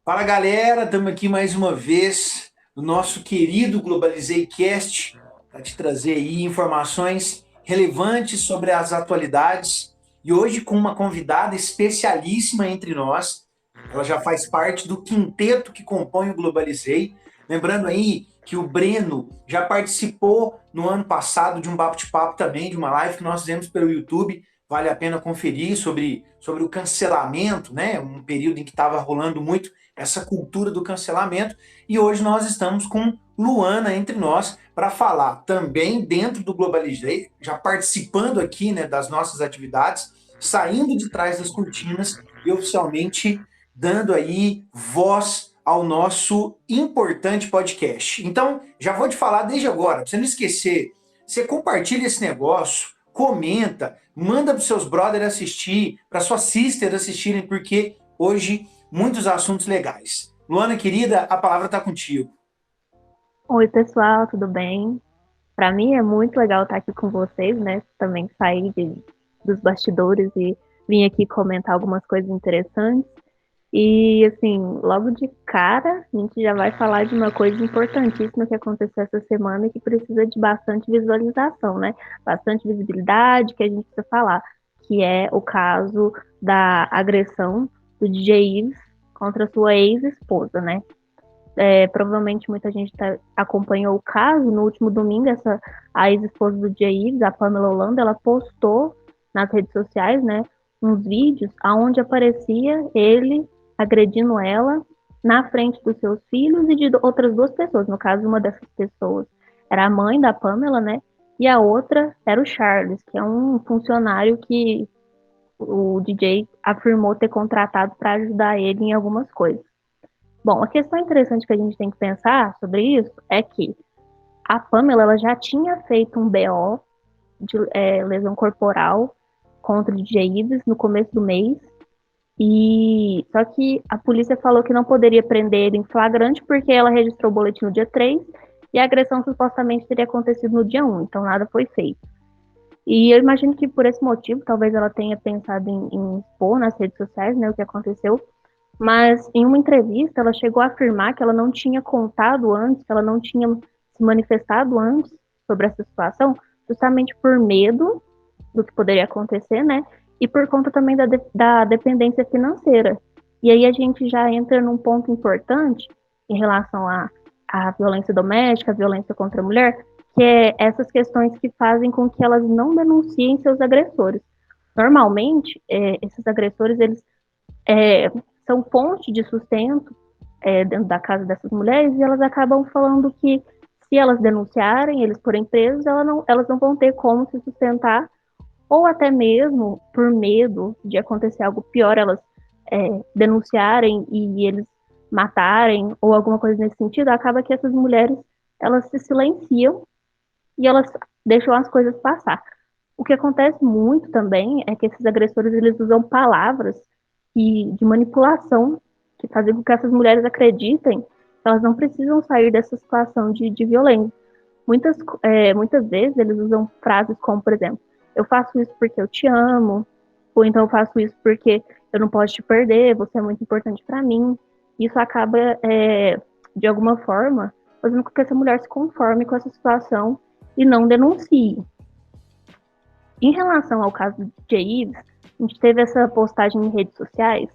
Fala galera, estamos aqui mais uma vez no nosso querido Globalizei Cast para te trazer aí informações relevantes sobre as atualidades e hoje com uma convidada especialíssima entre nós. Ela já faz parte do quinteto que compõe o Globalizei. Lembrando aí que o Breno já participou no ano passado de um bate-papo também, de uma live que nós fizemos pelo YouTube. Vale a pena conferir sobre o cancelamento, né? Um período em que estava rolando muito essa cultura do cancelamento. E hoje nós estamos com Luana entre nós para falar também dentro do Globalizei, já participando aqui, né, das nossas atividades, saindo de trás das cortinas e oficialmente dando aí voz ao nosso importante podcast. Então, já vou te falar desde agora, para você não esquecer, você compartilha esse negócio, comenta, manda para os seus brothers assistir, para suas sisters assistirem, porque hoje muitos assuntos legais. Luana, querida, a palavra está contigo. Oi, pessoal, tudo bem? Para mim é muito legal estar aqui com vocês, né? Também sair dos bastidores e vim aqui comentar algumas coisas interessantes. E, assim, logo de cara, a gente já vai falar de uma coisa importantíssima que aconteceu essa semana e que precisa de bastante visualização, né? Bastante visibilidade que a gente precisa falar, que é o caso da agressão do DJ Ives contra sua ex-esposa, né? Provavelmente muita gente acompanhou o caso. No último domingo, a ex-esposa do Jay Ives, a Pamela Holanda, ela postou nas redes sociais, né, uns vídeos onde aparecia ele agredindo ela na frente dos seus filhos e de outras duas pessoas. No caso, uma dessas pessoas era a mãe da Pamela, né, e a outra era o Charles, que é um funcionário que o DJ afirmou ter contratado para ajudar ele em algumas coisas. Bom, a questão interessante que a gente tem que pensar sobre isso é que a Pamela ela já tinha feito um BO de lesão corporal contra o DJ Ives no começo do mês, e só que a polícia falou que não poderia prender ele em flagrante porque ela registrou o boletim no dia 3 e a agressão supostamente teria acontecido no dia 1, então nada foi feito. E eu imagino que por esse motivo, talvez ela tenha pensado em expor nas redes sociais, né, o que aconteceu, mas em uma entrevista ela chegou a afirmar que ela não tinha contado antes, que ela não tinha se manifestado antes sobre essa situação, justamente por medo do que poderia acontecer, né? E por conta também da dependência financeira. E aí a gente já entra num ponto importante em relação à violência doméstica, à violência contra a mulher, que é essas questões que fazem com que elas não denunciem seus agressores. Normalmente, esses agressores, eles é, são fonte de sustento dentro da casa dessas mulheres e elas acabam falando que se elas denunciarem, eles forem presos, elas não vão ter como se sustentar, ou até mesmo por medo de acontecer algo pior, elas denunciarem e eles matarem ou alguma coisa nesse sentido, acaba que essas mulheres elas se silenciam e elas deixam as coisas passar. O que acontece muito também é que esses agressores eles usam palavras de manipulação que fazem com que essas mulheres acreditem que elas não precisam sair dessa situação de violência. Muitas vezes eles usam frases como, por exemplo, eu faço isso porque eu te amo, ou então eu faço isso porque eu não posso te perder, você é muito importante para mim. Isso acaba, de alguma forma, fazendo com que essa mulher se conforme com essa situação e não denuncie. Em relação ao caso do Jay Ives, a gente teve essa postagem em redes sociais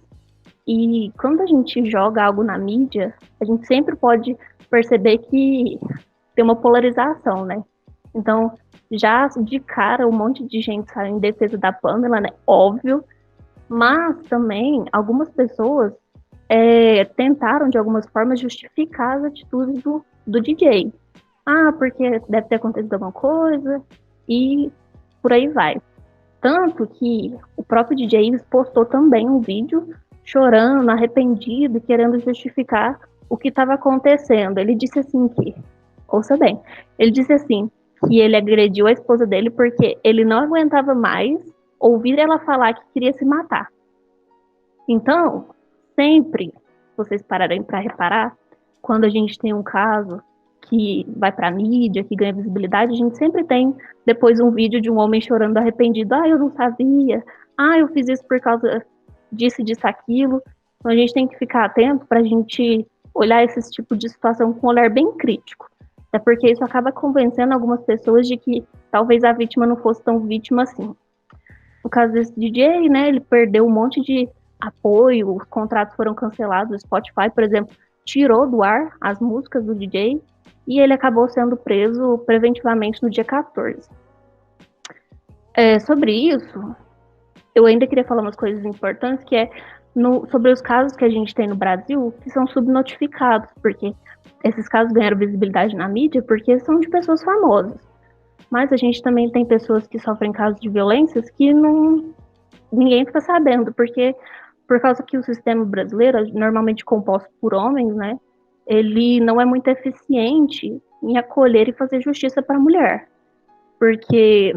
e quando a gente joga algo na mídia, a gente sempre pode perceber que tem uma polarização, né? Então, já de cara, um monte de gente saiu em defesa da Pamela, né? Óbvio, mas também algumas pessoas tentaram, de algumas formas, justificar as atitudes do DJ. Ah, porque deve ter acontecido alguma coisa, e por aí vai. Tanto que o próprio DJ Ives postou também um vídeo chorando, arrependido, querendo justificar o que estava acontecendo. Ele disse assim que, ouça bem, ele disse assim que ele agrediu a esposa dele porque ele não aguentava mais ouvir ela falar que queria se matar. Então, sempre, se vocês pararem para reparar, quando a gente tem um caso que vai para a mídia, que ganha visibilidade, a gente sempre tem depois um vídeo de um homem chorando arrependido. Ah, eu não sabia. Ah, eu fiz isso por causa disso, disso, aquilo. Então a gente tem que ficar atento para a gente olhar esse tipo de situação com um olhar bem crítico. Até porque isso acaba convencendo algumas pessoas de que talvez a vítima não fosse tão vítima assim. No caso desse DJ, né, ele perdeu um monte de apoio, os contratos foram cancelados, o Spotify, por exemplo, tirou do ar as músicas do DJ e ele acabou sendo preso preventivamente no dia 14. Sobre isso, eu ainda queria falar umas coisas importantes, que é sobre os casos que a gente tem no Brasil, que são subnotificados, porque esses casos ganharam visibilidade na mídia porque são de pessoas famosas. Mas a gente também tem pessoas que sofrem casos de violências que ninguém fica sabendo, porque por causa que o sistema brasileiro, normalmente composto por homens, né, ele não é muito eficiente em acolher e fazer justiça para a mulher. Porque,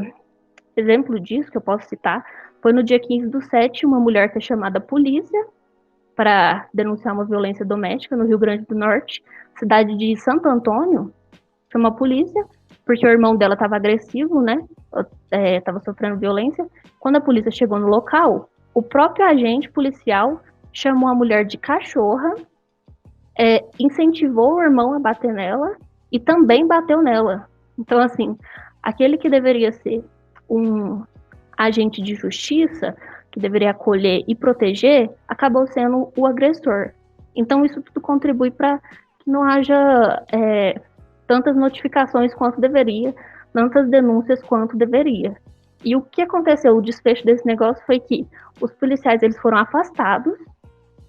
exemplo disso que eu posso citar, foi no dia 15/7, uma mulher foi chamada à polícia para denunciar uma violência doméstica no Rio Grande do Norte, cidade de Santo Antônio, chamou a polícia, porque o irmão dela estava agressivo, né? Estava sofrendo violência. Quando a polícia chegou no local, o próprio agente policial chamou a mulher de cachorra, incentivou o irmão a bater nela e também bateu nela. Então, assim, aquele que deveria ser um agente de justiça, que deveria acolher e proteger, acabou sendo o agressor. Então, isso tudo contribui para que não haja tantas notificações quanto deveria, tantas denúncias quanto deveria. E o que aconteceu, o desfecho desse negócio foi que os policiais eles foram afastados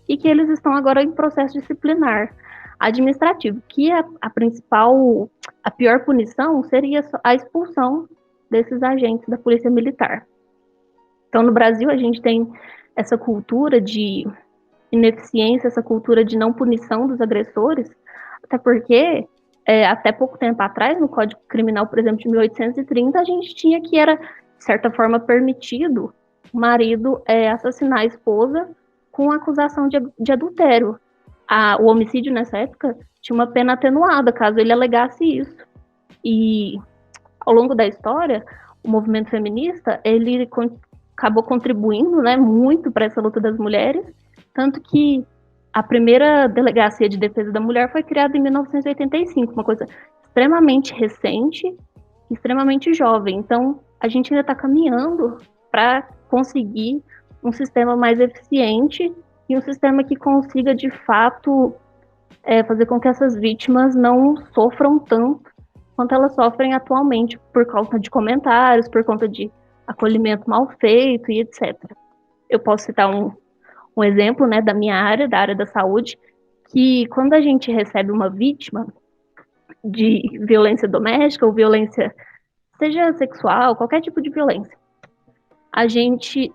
e que eles estão agora em processo disciplinar administrativo, que a pior punição seria a expulsão desses agentes da Polícia Militar. Então, no Brasil, a gente tem essa cultura de ineficiência, essa cultura de não punição dos agressores, até porque, até pouco tempo atrás, no Código Criminal, por exemplo, de 1830, a gente tinha que era, de certa forma, permitido o marido assassinar a esposa com acusação de adultério. O homicídio, nessa época, tinha uma pena atenuada, caso ele alegasse isso. E, ao longo da história, o movimento feminista, ele acabou contribuindo, né, muito para essa luta das mulheres, tanto que a primeira delegacia de defesa da mulher foi criada em 1985, uma coisa extremamente recente, extremamente jovem. Então, a gente ainda está caminhando para conseguir um sistema mais eficiente e um sistema que consiga, de fato, fazer com que essas vítimas não sofram tanto quanto elas sofrem atualmente por conta de comentários, por conta de acolhimento mal feito e etc. Eu posso citar um exemplo, né, da minha área, da área da saúde, que quando a gente recebe uma vítima de violência doméstica ou violência, seja sexual, qualquer tipo de violência,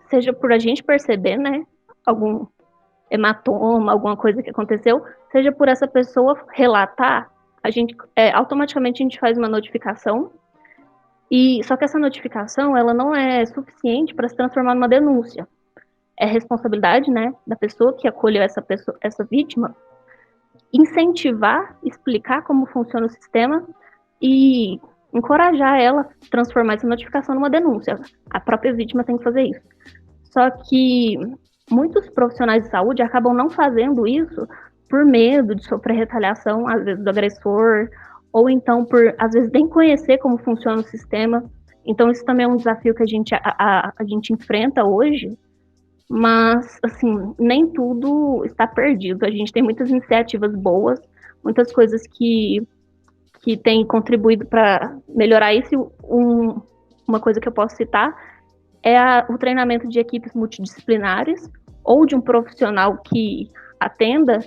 seja por a gente perceber, né, algum hematoma, alguma coisa que aconteceu, seja por essa pessoa relatar, automaticamente a gente faz uma notificação, e só que essa notificação ela não é suficiente para se transformar numa denúncia. É responsabilidade, né, da pessoa que acolheu essa vítima, incentivar, explicar como funciona o sistema e encorajar ela a transformar essa notificação numa denúncia. A própria vítima tem que fazer isso. Só que muitos profissionais de saúde acabam não fazendo isso por medo de sofrer retaliação, às vezes do agressor, ou então por, às vezes, nem conhecer como funciona o sistema. Então, isso também é um desafio que a gente enfrenta hoje, mas, assim, nem tudo está perdido. A gente tem muitas iniciativas boas, muitas coisas que têm contribuído para melhorar isso. Uma coisa que eu posso citar é o treinamento de equipes multidisciplinares ou de um profissional que atenda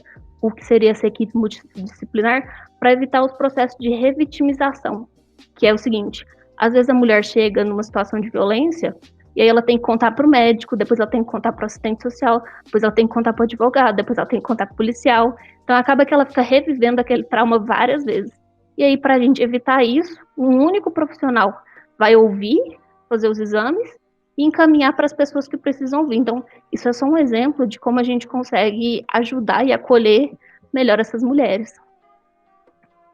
o que seria essa equipe multidisciplinar para evitar os processos de revitimização, que é o seguinte: às vezes a mulher chega numa situação de violência e aí ela tem que contar para o médico, depois ela tem que contar para o assistente social, depois ela tem que contar para o advogado, depois ela tem que contar para o policial. Então acaba que ela fica revivendo aquele trauma várias vezes. E aí, para a gente evitar isso, um único profissional vai ouvir, fazer os exames e encaminhar para as pessoas que precisam ouvir. Então, isso é só um exemplo de como a gente consegue ajudar e acolher melhor essas mulheres.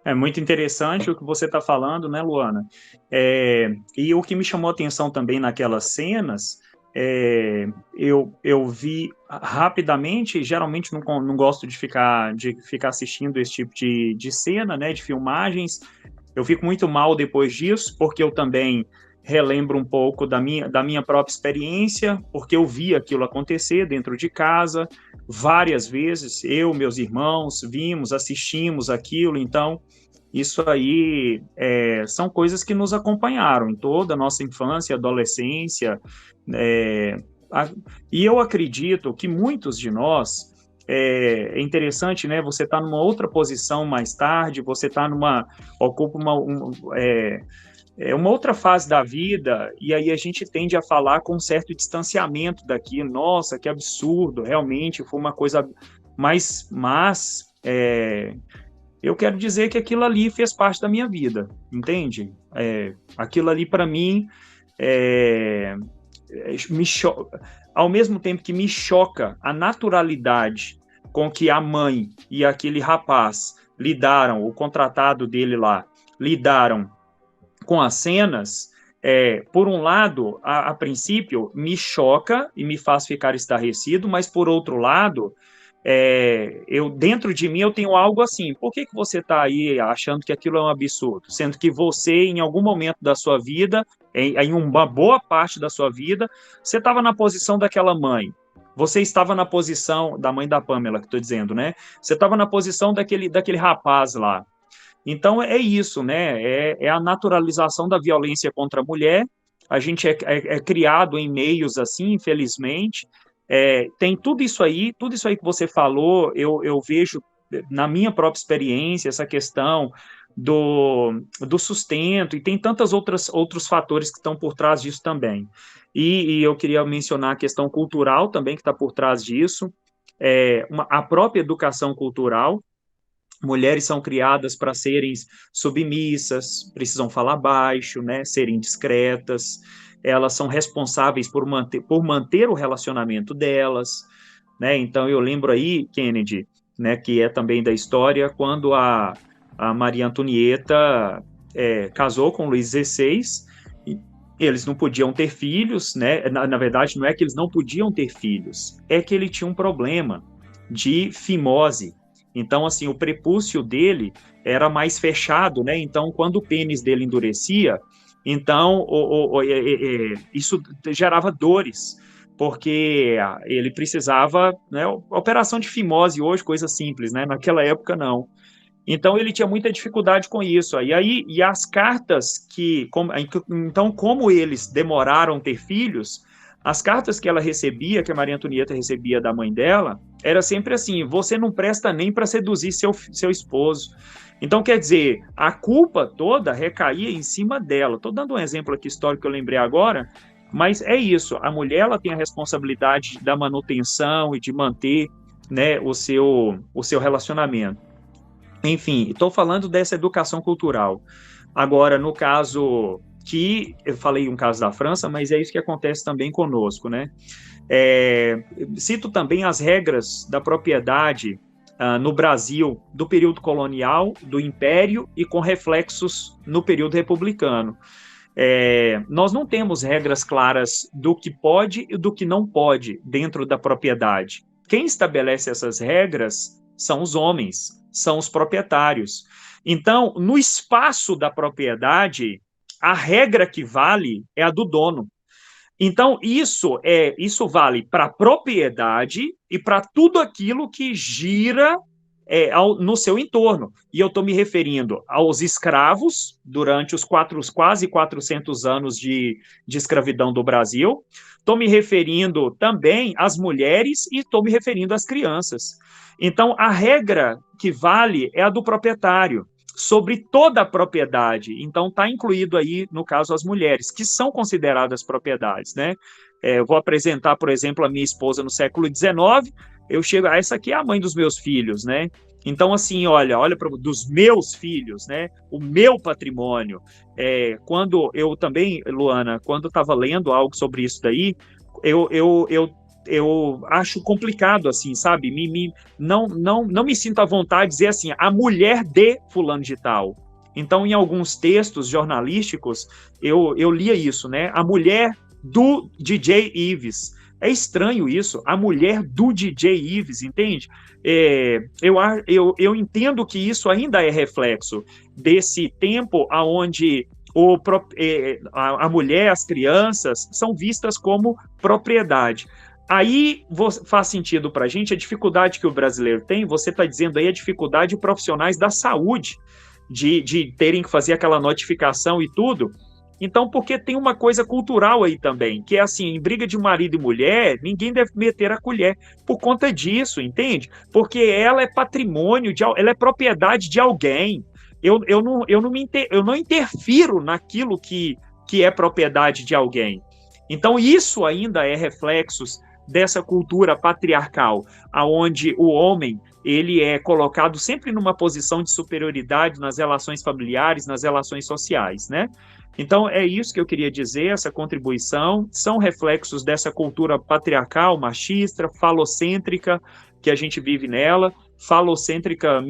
É muito interessante o que você está falando, né, Luana? E o que me chamou a atenção também naquelas cenas eu vi rapidamente, geralmente não gosto de ficar assistindo esse tipo de cena, né, de filmagens. Eu fico muito mal depois disso, porque eu também relembro um pouco da minha própria experiência, porque eu vi aquilo acontecer dentro de casa várias vezes, eu, meus irmãos, vimos, assistimos aquilo, então isso aí são coisas que nos acompanharam em toda a nossa infância, adolescência, é, a, e eu acredito que muitos de nós, é interessante, né? Você está numa outra posição mais tarde, você ocupa uma outra fase da vida, e aí a gente tende a falar com um certo distanciamento daqui. Nossa, que absurdo, realmente foi uma coisa mas eu quero dizer que aquilo ali fez parte da minha vida, entende? Aquilo ali, para mim, ao mesmo tempo que me choca a naturalidade com que a mãe e aquele rapaz lidaram, o contratado dele lá, lidaram com as cenas, por um lado, a princípio, me choca e me faz ficar estarrecido, mas, por outro lado, dentro de mim eu tenho algo assim, por que você está aí achando que aquilo é um absurdo? Sendo que você, em algum momento da sua vida, em uma boa parte da sua vida, você estava na posição daquela mãe, você estava na posição da mãe da Pamela, que estou dizendo, né? Você estava na posição daquele rapaz lá. Então é isso, né? É a naturalização da violência contra a mulher. A gente é criado em meios assim, infelizmente. Tem tudo isso aí que você falou, eu vejo na minha própria experiência, essa questão do sustento, e tem tantos outros fatores que estão por trás disso também. E eu queria mencionar a questão cultural também, que está por trás disso, a própria educação cultural. Mulheres são criadas para serem submissas, precisam falar baixo, né, serem discretas, elas são responsáveis por manter o relacionamento delas, né? Então eu lembro aí, Kennedy, né, que é também da história, quando a Maria Antonieta casou com Luís XVI, eles não podiam ter filhos, né? Na verdade, não é que eles não podiam ter filhos, é que ele tinha um problema de fimose. Então, assim, o prepúcio dele era mais fechado, né? Então, quando o pênis dele endurecia, então isso gerava dores, porque ele precisava, né? Operação de fimose hoje, coisa simples, né? Naquela época, não. Então, ele tinha muita dificuldade com isso. E as cartas então, como eles demoraram a ter filhos, as cartas que ela recebia, que a Maria Antonieta recebia da mãe dela, era sempre assim: você não presta nem para seduzir seu esposo. Então, quer dizer, a culpa toda recaía em cima dela. Estou dando um exemplo aqui histórico que eu lembrei agora, mas é isso. A mulher, ela tem a responsabilidade da manutenção e de manter, né, o seu relacionamento. Enfim, estou falando dessa educação cultural. Agora, no caso que eu falei um caso da França, mas é isso que acontece também conosco, né? Cito também as regras da propriedade no Brasil do período colonial, do Império e com reflexos no período republicano. Nós não temos regras claras do que pode e do que não pode dentro da propriedade. Quem estabelece essas regras são os homens, são os proprietários. Então, no espaço da propriedade, a regra que vale é a do dono. Então, isso vale para a propriedade e para tudo aquilo que gira no seu entorno. E eu estou me referindo aos escravos, durante os quase 400 anos de escravidão do Brasil, estou me referindo também às mulheres e estou me referindo às crianças. Então, a regra que vale é a do proprietário, sobre toda a propriedade. Então, está incluído aí, no caso, as mulheres, que são consideradas propriedades, né? Eu vou apresentar, por exemplo, a minha esposa no século XIX, eu chego, essa aqui é a mãe dos meus filhos, né? Então, assim, olha dos meus filhos, né? O meu patrimônio. Quando eu também, Luana, quando estava lendo algo sobre isso daí, eu acho complicado, assim, sabe? Não me sinto à vontade de dizer assim, a mulher de fulano de tal. Então, em alguns textos jornalísticos, eu lia isso, né? A mulher do DJ Ives. É estranho isso, a mulher do DJ Ives, entende? Eu entendo que isso ainda é reflexo desse tempo onde a mulher, as crianças, são vistas como propriedade. Aí faz sentido para a gente a dificuldade que o brasileiro tem, você está dizendo aí a dificuldade de profissionais da saúde, de terem que fazer aquela notificação e tudo. Então, porque tem uma coisa cultural aí também, que é assim, em briga de marido e mulher, ninguém deve meter a colher por conta disso, entende? Porque ela é patrimônio, ela é propriedade de alguém. Eu não interfiro naquilo que é propriedade de alguém. Então, isso ainda é reflexos dessa cultura patriarcal, aonde o homem ele é colocado sempre numa posição de superioridade nas relações familiares, nas relações sociais, né? Então, é isso que eu queria dizer, essa contribuição, são reflexos dessa cultura patriarcal, machista, falocêntrica, que a gente vive nela. Falocêntrica,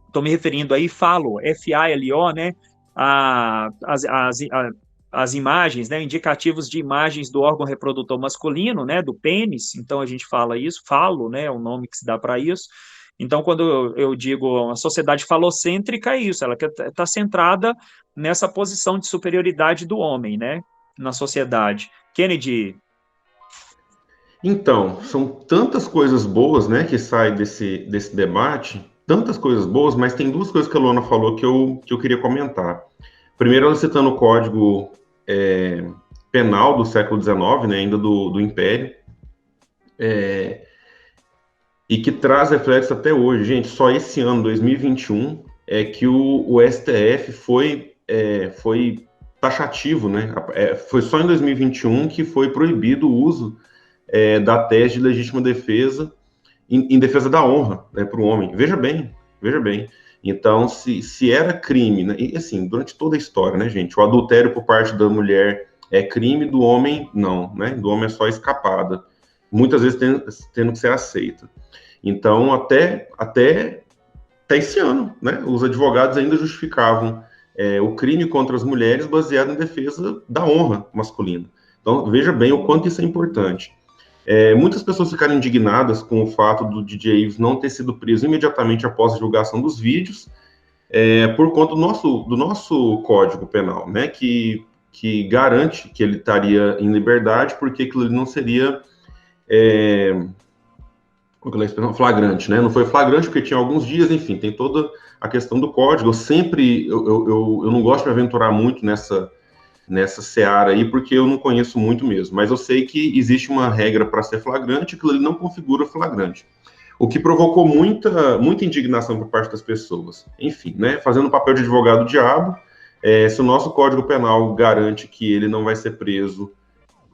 estou me referindo aí, falo, F-A-L-O, né, as imagens, né, indicativos de imagens do órgão reprodutor masculino, né, do pênis, então a gente fala isso, falo, né, é o nome que se dá para isso. Então, quando eu digo a sociedade falocêntrica, é isso, ela está centrada nessa posição de superioridade do homem, né, na sociedade. Kennedy? Então, são tantas coisas boas, né, que saem desse debate, tantas coisas boas, mas tem duas coisas que a Luana falou que eu queria comentar. Primeiro, ela citando o Código Penal do século XIX, né, ainda do Império, e que traz reflexo até hoje. Gente, só esse ano, 2021, é que o STF foi taxativo, né? Foi só em 2021 que foi proibido o uso da tese de legítima defesa em defesa da honra, né, para o homem. Veja bem. Então, se era crime, né, e assim, durante toda a história, né, gente, o adultério por parte da mulher é crime, do homem não, né? Do homem é só escapada, muitas vezes tendo que ser aceita. Então, até esse ano, né, os advogados ainda justificavam o crime contra as mulheres baseado em defesa da honra masculina. Então, veja bem o quanto isso é importante. Muitas pessoas ficaram indignadas com o fato do DJ Ives não ter sido preso imediatamente após a divulgação dos vídeos, por conta do nosso Código Penal, né, que garante que ele estaria em liberdade, porque aquilo não seria flagrante, né? Não foi flagrante porque tinha alguns dias, enfim, tem toda a questão do código. Eu não gosto de me aventurar muito nessa seara aí, porque eu não conheço muito mesmo, mas eu sei que existe uma regra para ser flagrante, que ele não configura flagrante, o que provocou muita indignação por parte das pessoas. Enfim, né, fazendo o papel de advogado do diabo, se o nosso Código Penal garante que ele não vai ser preso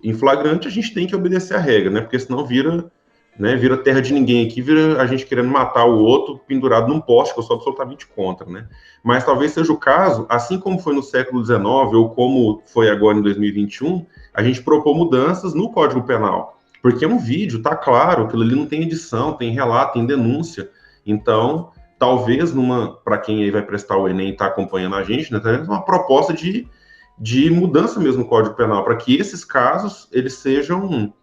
em flagrante, a gente tem que obedecer a regra, né, porque senão vira terra de ninguém aqui, vira a gente querendo matar o outro pendurado num poste, que eu sou absolutamente contra, né? Mas talvez seja o caso, assim como foi no século XIX, ou como foi agora em 2021, a gente propor mudanças no Código Penal. Porque é um vídeo, tá claro, aquilo ali não tem edição, tem relato, tem denúncia. Então, talvez, para quem aí vai prestar o Enem e está acompanhando a gente, né, talvez uma proposta de mudança mesmo no Código Penal, para que esses casos, eles sejam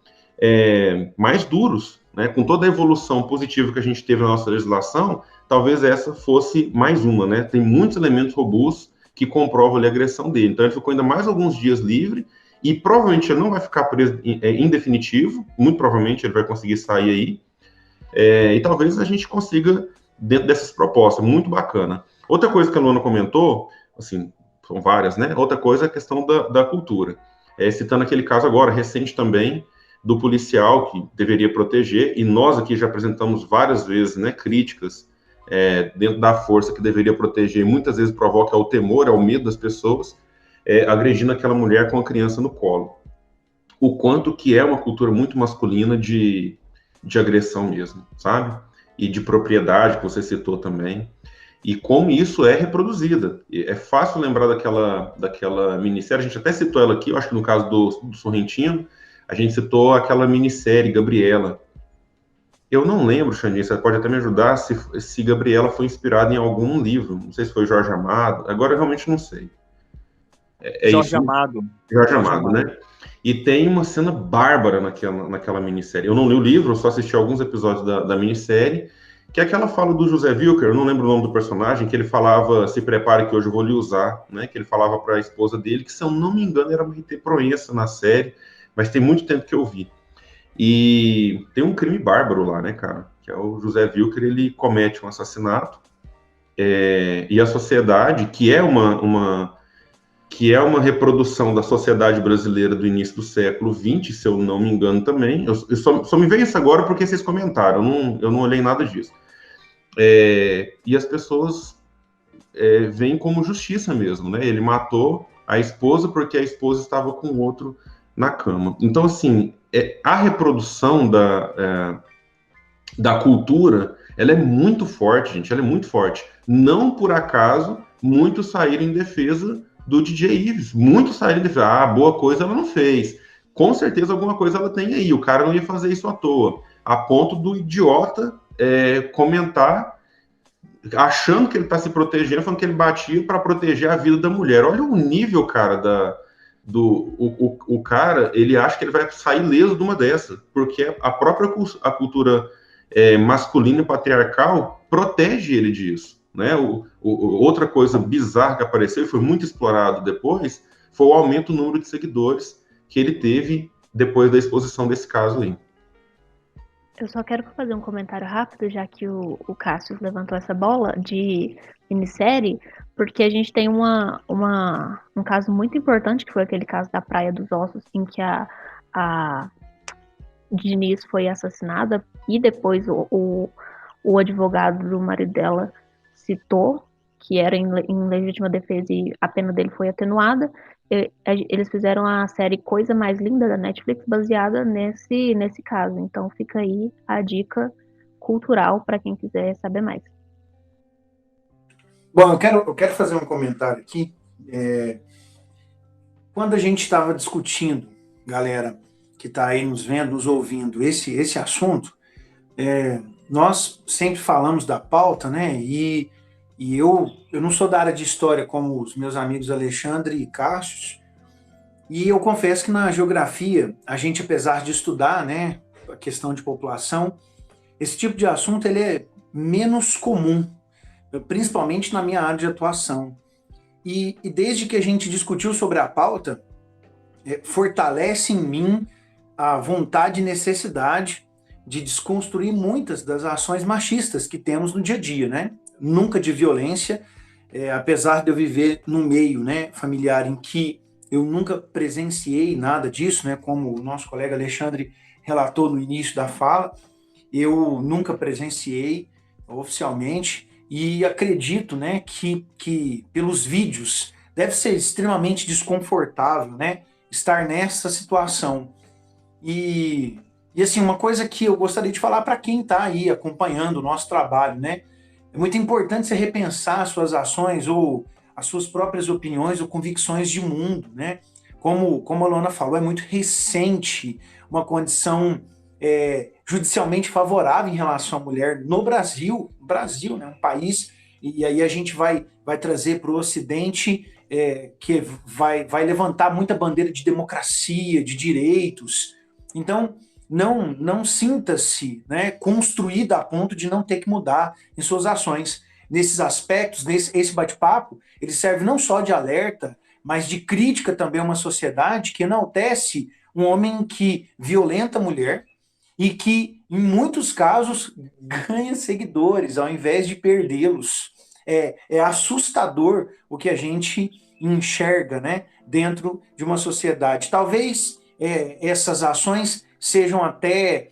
mais duros, né? Com toda a evolução positiva que a gente teve na nossa legislação, talvez essa fosse mais uma, né? Tem muitos elementos robustos que comprovam ali a agressão dele. Então, ele ficou ainda mais alguns dias livre e provavelmente ele não vai ficar preso em definitivo, muito provavelmente ele vai conseguir sair aí, e talvez a gente consiga, dentro dessas propostas, muito bacana. Outra coisa que a Luana comentou, assim, são várias, né? Outra coisa é a questão da cultura. Citando aquele caso agora, recente também, do policial que deveria proteger, e nós aqui já apresentamos várias vezes, né, críticas dentro da força que deveria proteger, e muitas vezes provoca o temor, o medo das pessoas, agredindo aquela mulher com a criança no colo. O quanto que é uma cultura muito masculina de agressão mesmo, sabe? E de propriedade, que você citou também, e como isso é reproduzida. É fácil lembrar daquela minissérie, a gente até citou ela aqui, eu acho que no caso do Sorrentino, a gente citou aquela minissérie, Gabriela. Eu não lembro, Xandinha, você pode até me ajudar, se Gabriela foi inspirada em algum livro. Não sei se foi Jorge Amado, agora eu realmente não sei. Jorge Amado. Jorge Amado, né? E tem uma cena bárbara naquela minissérie. Eu não li o livro, eu só assisti alguns episódios da minissérie, que é aquela fala do José Wilker, eu não lembro o nome do personagem, que ele falava, se prepare que hoje eu vou lhe usar, né? Que ele falava para a esposa dele, que se eu não me engano era Maite Proença na série, mas tem muito tempo que eu vi. E tem um crime bárbaro lá, né, cara? Que é o José Wilker, ele comete um assassinato, e a sociedade, que é uma reprodução da sociedade brasileira do início do século XX, se eu não me engano também. Eu só me veio isso agora porque vocês comentaram, eu não olhei nada disso. E as pessoas veem como justiça mesmo, né? Ele matou a esposa porque a esposa estava com outro na cama. Então, assim, a reprodução da cultura, ela é muito forte, gente, ela é muito forte. Não por acaso, muitos saíram em defesa do DJ Ives. Muitos saíram em defesa. Boa coisa ela não fez. Com certeza alguma coisa ela tem aí. O cara não ia fazer isso à toa. A ponto do idiota comentar, achando que ele está se protegendo, falando que ele batia para proteger a vida da mulher. Olha o nível, cara, o cara, ele acha que ele vai sair leso de uma dessa, porque a própria cultura masculina e patriarcal protege ele disso, né? Outra coisa bizarra que apareceu e foi muito explorado depois foi o aumento do número de seguidores que ele teve depois da exposição desse caso aí. Eu só quero fazer um comentário rápido, já que o Cássio levantou essa bola de minissérie, porque a gente tem um caso muito importante, que foi aquele caso da Praia dos Ossos, em que a Diniz foi assassinada, e depois o advogado do marido dela citou que era em legítima defesa e a pena dele foi atenuada. Eles fizeram a série Coisa Mais Linda da Netflix baseada nesse caso. Então fica aí a dica cultural para quem quiser saber mais. Bom, eu quero fazer um comentário aqui. Quando a gente estava discutindo, galera que está aí nos vendo, nos ouvindo, esse assunto, nós sempre falamos da pauta, né? E eu não sou da área de história como os meus amigos Alexandre e Cássio, e eu confesso que na geografia, a gente, apesar de estudar, né, a questão de população, esse tipo de assunto ele é menos comum, principalmente na minha área de atuação. E desde que a gente discutiu sobre a pauta, fortalece em mim a vontade e necessidade de desconstruir muitas das ações machistas que temos no dia a dia, né? Nunca de violência, apesar de eu viver num meio, né, familiar em que eu nunca presenciei nada disso, né, como o nosso colega Alexandre relatou no início da fala, eu nunca presenciei oficialmente e acredito, né, que pelos vídeos deve ser extremamente desconfortável, né, estar nessa situação. E assim, uma coisa que eu gostaria de falar para quem está aí acompanhando o nosso trabalho, né, é muito importante você repensar as suas ações ou as suas próprias opiniões ou convicções de mundo, né? Como a Luana falou, é muito recente uma condição judicialmente favorável em relação à mulher no Brasil, né? Um país, e aí a gente vai trazer para o Ocidente que vai levantar muita bandeira de democracia, de direitos. Então, não sinta-se, né, construída a ponto de não ter que mudar em suas ações. Nesses aspectos, esse bate-papo, ele serve não só de alerta, mas de crítica também a uma sociedade que enaltece um homem que violenta a mulher e que, em muitos casos, ganha seguidores ao invés de perdê-los. É assustador o que a gente enxerga, né, dentro de uma sociedade. Talvez essas ações sejam até,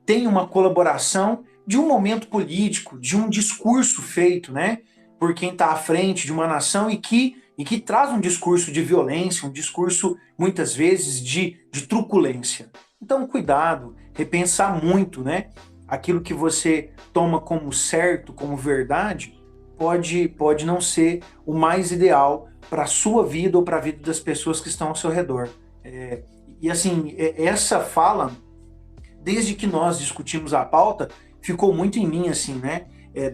tenham uma colaboração de um momento político, de um discurso feito, né, por quem está à frente de uma nação e que traz um discurso de violência, um discurso, muitas vezes, de truculência. Então, cuidado, repensar muito, né, aquilo que você toma como certo, como verdade, pode não ser o mais ideal para a sua vida ou para a vida das pessoas que estão ao seu redor. E assim, essa fala, desde que nós discutimos a pauta, ficou muito em mim, assim, né?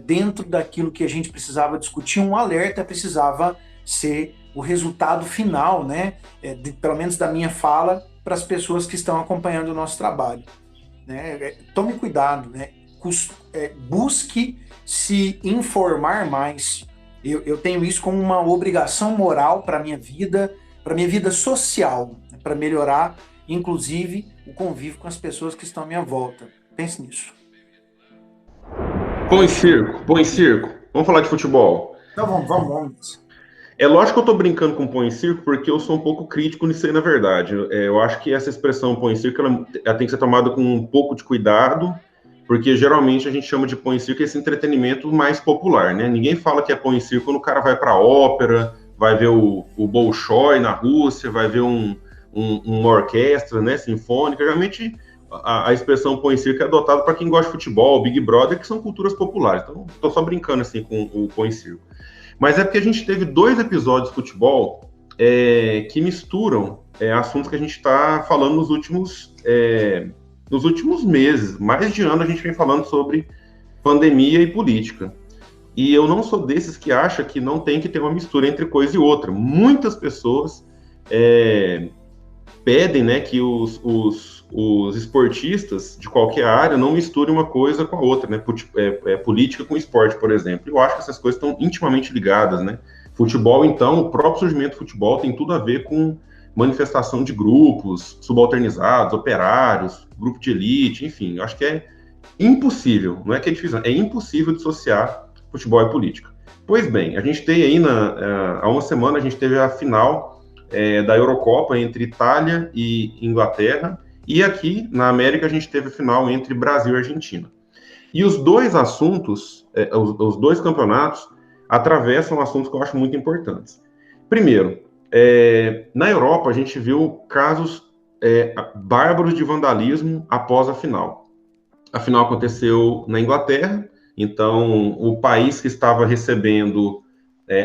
Dentro daquilo que a gente precisava discutir, um alerta precisava ser o resultado final, né, pelo menos da minha fala, para as pessoas que estão acompanhando o nosso trabalho. Né? Tome cuidado, né? Busque se informar mais. Eu tenho isso como uma obrigação moral para a minha vida social, né? Para melhorar, inclusive, o convívio com as pessoas que estão à minha volta. Pense nisso. Põe circo. Vamos falar de futebol. Então vamos. É lógico que eu estou brincando com põe em circo, porque eu sou um pouco crítico nisso aí, na verdade. Eu acho que essa expressão põe em circo, ela tem que ser tomada com um pouco de cuidado, porque geralmente a gente chama de põe em circo esse entretenimento mais popular, né? Ninguém fala que é põe em circo quando o cara vai para a ópera, vai ver o Bolshoi na Rússia, vai ver uma orquestra, né, sinfônica. Geralmente a expressão põe em circo é adotada para quem gosta de futebol, Big Brother, que são culturas populares. Então, estou só brincando assim com o põe em circo. Mas é porque a gente teve 2 episódios de futebol que misturam assuntos que a gente está falando nos últimos meses. Mais de ano a gente vem falando sobre pandemia e política. E eu não sou desses que acha que não tem que ter uma mistura entre coisa e outra. Muitas pessoas pedem, né, que os esportistas de qualquer área não misturem uma coisa com a outra, né? Política com esporte, por exemplo. Eu acho que essas coisas estão intimamente ligadas, né? Futebol, então, o próprio surgimento do futebol tem tudo a ver com manifestação de grupos subalternizados, operários, grupo de elite, enfim. Eu acho que é impossível, não é que é difícil, é impossível dissociar futebol e política. Pois bem, a gente tem aí, há uma semana, a gente teve a final da Eurocopa entre Itália e Inglaterra, e aqui, na América, a gente teve a final entre Brasil e Argentina. E os 2 assuntos, os 2 campeonatos, atravessam assuntos que eu acho muito importantes. Primeiro, na Europa, a gente viu casos bárbaros de vandalismo após a final. A final aconteceu na Inglaterra, então o país que estava recebendo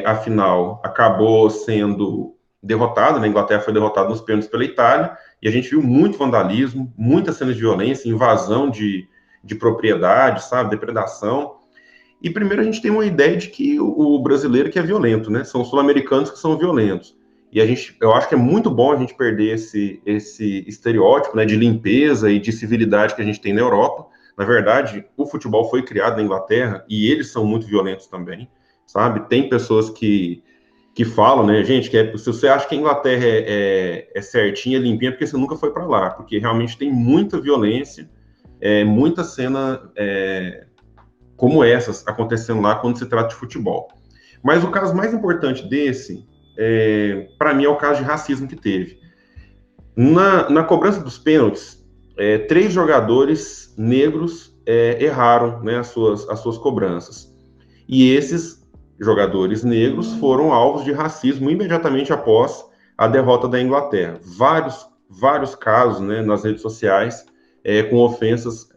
a final acabou sendo derrotado, né? A Inglaterra foi derrotada nos pênaltis pela Itália, e a gente viu muito vandalismo, muitas cenas de violência, invasão de propriedade, sabe, depredação. E primeiro a gente tem uma ideia de que o brasileiro que é violento, né? São os sul-americanos que são violentos. E eu acho que é muito bom a gente perder esse estereótipo, né, de limpeza e de civilidade que a gente tem na Europa. Na verdade, o futebol foi criado na Inglaterra e eles são muito violentos também, sabe? Tem pessoas que falam, né, gente, se você acha que a Inglaterra é certinha, limpinha, é porque você nunca foi para lá, porque realmente tem muita violência, muita cena como essas acontecendo lá quando se trata de futebol. Mas o caso mais importante desse, para mim, é o caso de racismo que teve. Na cobrança dos pênaltis, 3 jogadores negros erraram, né, as suas cobranças. E esses jogadores negros foram alvos de racismo imediatamente após a derrota da Inglaterra. Vários casos, né, nas redes sociais com ofensas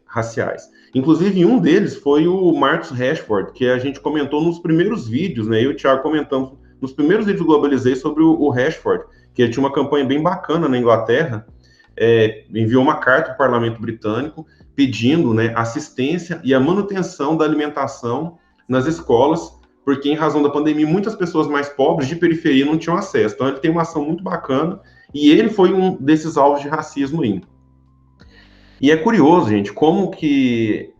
raciais. Inclusive, um deles foi o Marcus Rashford, que a gente comentou nos primeiros vídeos, né, eu e o Thiago comentamos nos primeiros vídeos do Globalizei sobre o Rashford, que ele tinha uma campanha bem bacana na Inglaterra, enviou uma carta para o parlamento britânico pedindo, né, assistência e a manutenção da alimentação nas escolas, porque em razão da pandemia, muitas pessoas mais pobres de periferia não tinham acesso. Então, ele tem uma ação muito bacana, e ele foi um desses alvos de racismo aí. E é curioso, gente, como que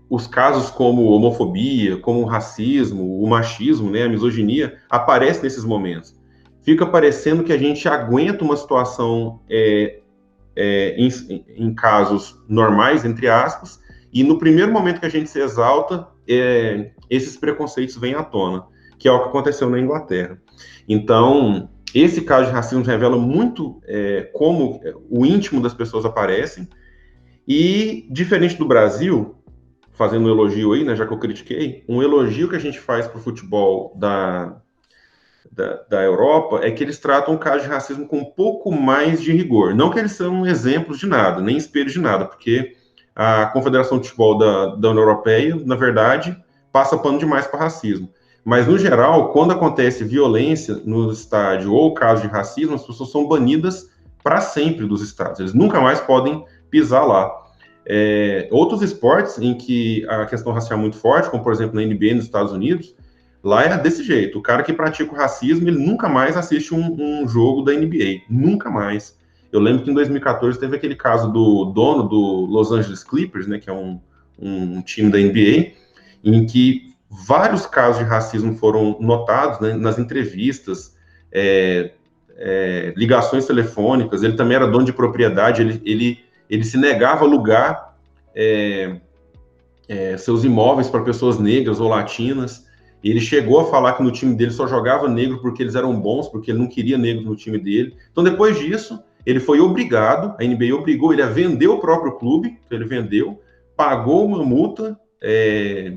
os casos como homofobia, como o racismo, o machismo, né, a misoginia, aparecem nesses momentos. Fica parecendo que a gente aguenta uma situação em casos normais, entre aspas, e no primeiro momento que a gente se exalta, esses preconceitos vêm à tona, que é o que aconteceu na Inglaterra. Então, esse caso de racismo revela muito como o íntimo das pessoas aparecem, e, diferente do Brasil, fazendo um elogio aí, né, já que eu critiquei, um elogio que a gente faz para o futebol da Europa é que eles tratam o caso de racismo com um pouco mais de rigor. Não que eles são exemplos de nada, nem espelhos de nada, porque a Confederação de Futebol da União Europeia, na verdade, passa pano demais para racismo. Mas, no geral, quando acontece violência no estádio ou caso de racismo, as pessoas são banidas para sempre dos estádios. Eles nunca mais podem pisar lá. Outros esportes em que a questão racial é muito forte, como, por exemplo, na NBA nos Estados Unidos, Lá é desse jeito. O cara que pratica o racismo, ele nunca mais assiste um jogo da NBA. Nunca mais. Eu lembro que em 2014 teve aquele caso do dono do Los Angeles Clippers, né, que é um time da NBA, em que vários casos de racismo foram notados, né, nas entrevistas, ligações telefônicas. Ele também era dono de propriedade, ele se negava a alugar seus imóveis para pessoas negras ou latinas. Ele chegou a falar que no time dele só jogava negro porque eles eram bons, porque ele não queria negro no time dele. Então, depois disso, ele foi obrigado, a NBA obrigou ele a vender o próprio clube, que ele vendeu, pagou uma multa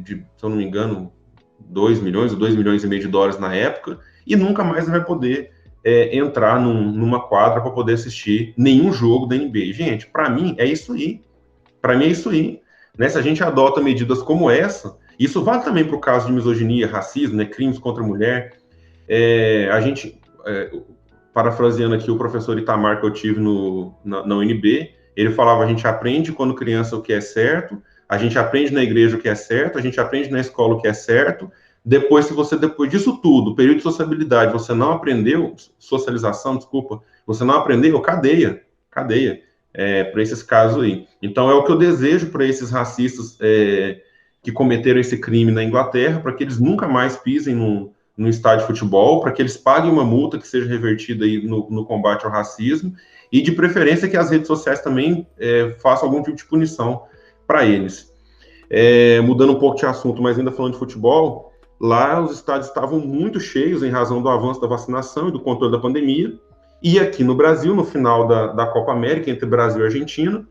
de, se eu não me engano, 2 milhões ou 2 milhões e meio de dólares na época, e nunca mais vai poder entrar numa quadra para poder assistir nenhum jogo da NBA. Gente, para mim é isso aí. Para mim é isso aí. Né? Se a gente adota medidas como essa, isso vale também para o caso de misoginia, racismo, né, crimes contra a mulher. A gente, parafraseando aqui o professor Itamar que eu tive na UNB, ele falava: a gente aprende quando criança o que é certo, a gente aprende na igreja o que é certo, a gente aprende na escola o que é certo. Depois, se você, depois disso tudo, período de sociabilidade, você não aprendeu, socialização, desculpa, você não aprendeu, cadeia para esses casos aí. Então, é o que eu desejo para esses racistas que cometeram esse crime na Inglaterra, para que eles nunca mais pisem no estádio de futebol, para que eles paguem uma multa que seja revertida aí no combate ao racismo, e de preferência que as redes sociais também façam algum tipo de punição para eles. Mudando um pouco de assunto, mas ainda falando de futebol, lá os estádios estavam muito cheios em razão do avanço da vacinação e do controle da pandemia. E aqui no Brasil, no final da Copa América, entre Brasil e Argentina,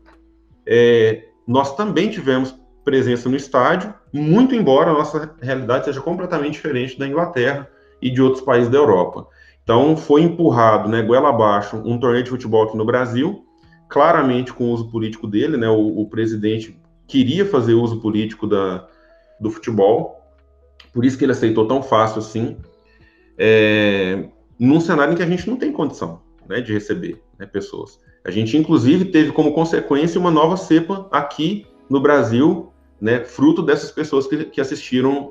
nós também tivemos presença no estádio, muito embora a nossa realidade seja completamente diferente da Inglaterra e de outros países da Europa. Então, foi empurrado, né, goela abaixo, um torneio de futebol aqui no Brasil, claramente com o uso político dele, né, o presidente queria fazer uso político do futebol, por isso que ele aceitou tão fácil assim, num cenário em que a gente não tem condição, né, de receber, né, pessoas. A gente, inclusive, teve como consequência uma nova cepa aqui no Brasil, né, fruto dessas pessoas que assistiram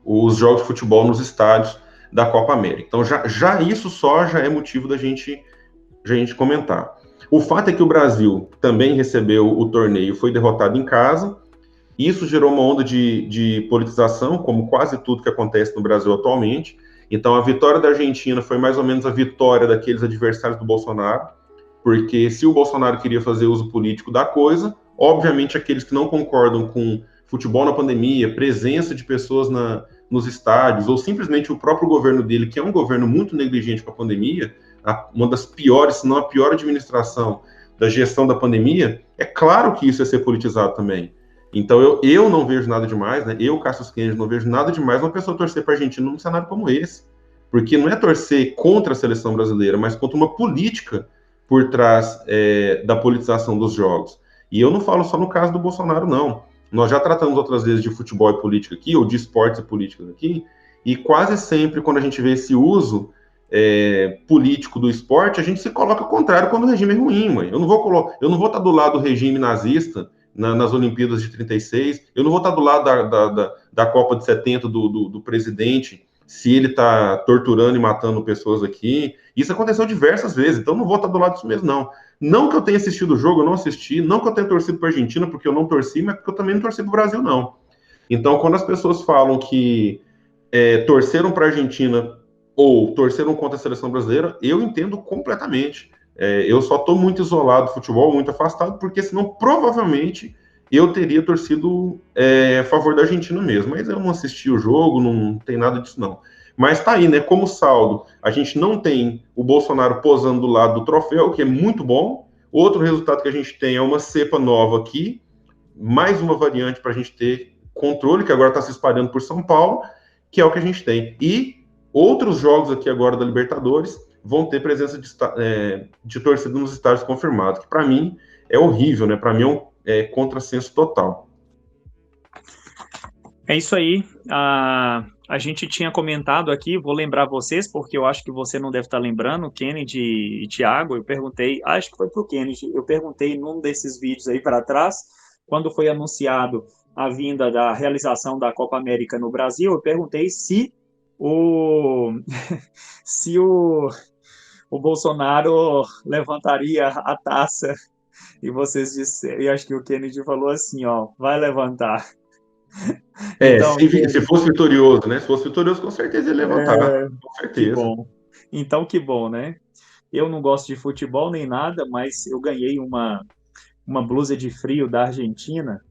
os jogos de futebol nos estádios da Copa América. Então, já isso já é motivo da gente comentar. O fato é que o Brasil também recebeu o torneio, foi derrotado em casa. Isso gerou uma onda de politização, como quase tudo que acontece no Brasil atualmente. Então, a vitória da Argentina foi mais ou menos a vitória daqueles adversários do Bolsonaro, porque se o Bolsonaro queria fazer uso político da coisa, obviamente aqueles que não concordam com futebol na pandemia, presença de pessoas nos estádios, ou simplesmente o próprio governo dele, que é um governo muito negligente com a pandemia, uma das piores, se não a pior administração da gestão da pandemia, é claro que isso ia ser politizado também. Então, eu não vejo nada demais, né? Eu, Cassius Kennedy, não vejo nada demais uma pessoa torcer para a Argentina num cenário como esse. Porque não é torcer contra a seleção brasileira, mas contra uma política por trás da politização dos jogos. E eu não falo só no caso do Bolsonaro, não. Nós já tratamos outras vezes de futebol e política aqui, ou de esportes e políticas aqui, e quase sempre, quando a gente vê esse uso político do esporte, a gente se coloca ao contrário quando o regime é ruim, mãe. Eu não vou estar do lado do regime nazista nas Olimpíadas de 36, eu não vou estar do lado da Copa de 70 do presidente, se ele está torturando e matando pessoas aqui. Isso aconteceu diversas vezes, então eu não vou estar do lado disso mesmo, não. Não que eu tenha assistido o jogo, eu não assisti, não que eu tenha torcido para a Argentina, porque eu não torci, mas porque eu também não torci para o Brasil, não. Então, quando as pessoas falam que torceram para a Argentina ou torceram contra a seleção brasileira, eu entendo completamente. Eu só estou muito isolado do futebol, muito afastado, porque senão provavelmente eu teria torcido a favor da Argentina mesmo. Mas eu não assisti o jogo, não tem nada disso não. Mas tá aí, né? Como saldo, a gente não tem o Bolsonaro posando do lado do troféu, que é muito bom. Outro resultado que a gente tem é uma cepa nova aqui, mais uma variante para a gente ter controle, que agora está se espalhando por São Paulo, que é o que a gente tem. E outros jogos aqui agora da Libertadores vão ter presença de torcida nos estádios confirmados, que para mim é horrível, né? Para mim é contrassenso total. É isso aí. A gente tinha comentado aqui, vou lembrar vocês, porque eu acho que você não deve estar lembrando, Kennedy e Thiago, eu perguntei, acho que foi para o Kennedy, eu perguntei num desses vídeos aí para trás, quando foi anunciado a vinda da realização da Copa América no Brasil, eu perguntei se o, se o Bolsonaro levantaria a taça, e vocês disseram, e acho que o Kennedy falou assim, ó, vai levantar. Então, se fosse vitorioso, né? Se fosse vitorioso, com certeza ele ia levantar, com certeza. Que bom. Então, que bom, né? Eu não gosto de futebol nem nada, mas eu ganhei uma blusa de frio da Argentina,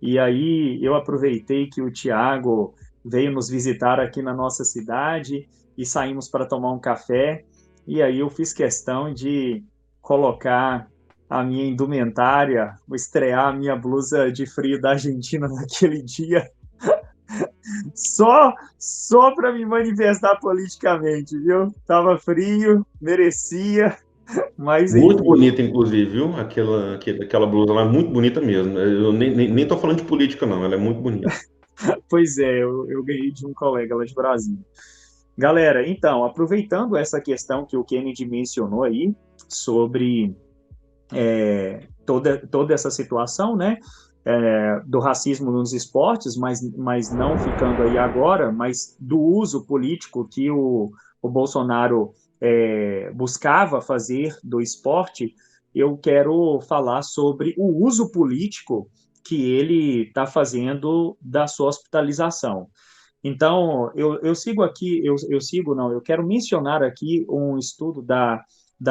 e aí eu aproveitei que o Thiago veio nos visitar aqui na nossa cidade e saímos para tomar um café, e aí eu fiz questão de colocar a minha indumentária, estrear a minha blusa de frio da Argentina naquele dia, só para me manifestar politicamente, viu? Tava frio, merecia, mas Muito enfim. bonita, inclusive, viu? Aquela blusa lá é muito bonita mesmo. Eu nem tô falando de política, não. Ela é muito bonita. Pois é, eu ganhei de um colega lá de Brasília. Galera, então, aproveitando essa questão que o Kennedy mencionou aí, sobre toda essa situação, né, do racismo nos esportes, mas não ficando aí agora, mas do uso político que o Bolsonaro buscava fazer do esporte, eu quero falar sobre o uso político que ele está fazendo da sua hospitalização. Então, eu sigo aqui, eu quero mencionar aqui um estudo da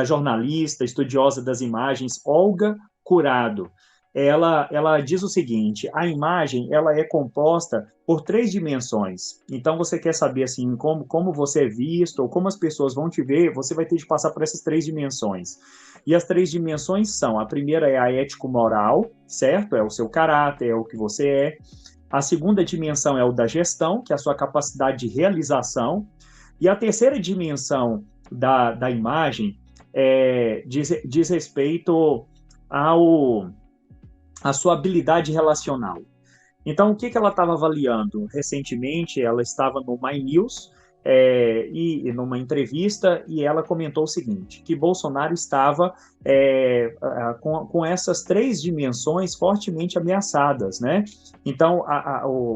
jornalista, estudiosa das imagens, Olga Curado. Ela diz o seguinte: a imagem ela é composta por 3 dimensões. Então, você quer saber assim como você é visto, ou como as pessoas vão te ver, você vai ter de passar por essas 3 dimensões. E as 3 dimensões são: a primeira é a ético-moral, certo? É o seu caráter, é o que você é. A segunda dimensão é o da gestão, que é a sua capacidade de realização. E a terceira dimensão da imagem diz respeito à sua habilidade relacional. Então, o que ela estava avaliando? Recentemente, ela estava no My News, e numa entrevista, e ela comentou o seguinte, que Bolsonaro estava com essas 3 dimensões fortemente ameaçadas, né? Então,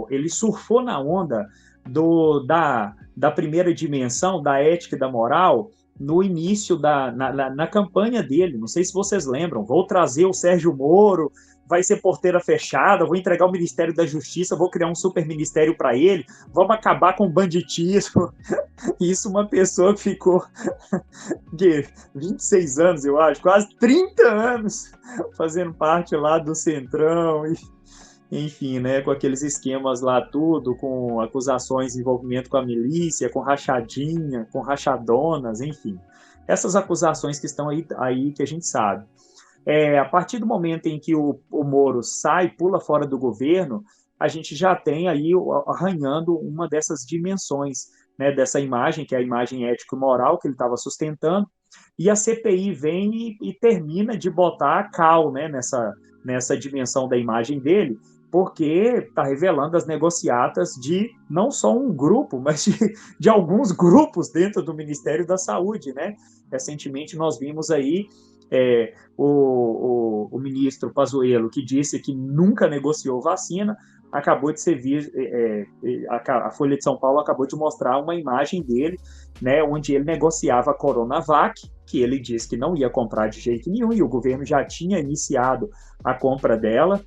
ele surfou na onda da primeira dimensão, da ética e da moral, no início na campanha dele. Não sei se vocês lembram, vou trazer o Sérgio Moro, vai ser porteira fechada, vou entregar o Ministério da Justiça, vou criar um super ministério para ele, vamos acabar com o banditismo. Isso uma pessoa que ficou 26 anos, eu acho, quase 30 anos fazendo parte lá do Centrão, e, enfim, né, com aqueles esquemas lá tudo, com acusações de envolvimento com a milícia, com rachadinha, com rachadonas, enfim. Essas acusações que estão aí que a gente sabe. A partir do momento em que o Moro pula fora do governo, a gente já tem aí arranhando uma dessas dimensões, né, dessa imagem, que é a imagem ético-moral que ele estava sustentando, e a CPI vem e termina de botar a cal, né, nessa dimensão da imagem dele, porque está revelando as negociatas de não só um grupo, mas de alguns grupos dentro do Ministério da Saúde, né? Recentemente nós vimos aí o ministro Pazuello, que disse que nunca negociou vacina, acabou de ser visto, a Folha de São Paulo acabou de mostrar uma imagem dele, né, onde ele negociava a Coronavac, que ele disse que não ia comprar de jeito nenhum, e o governo já tinha iniciado a compra dela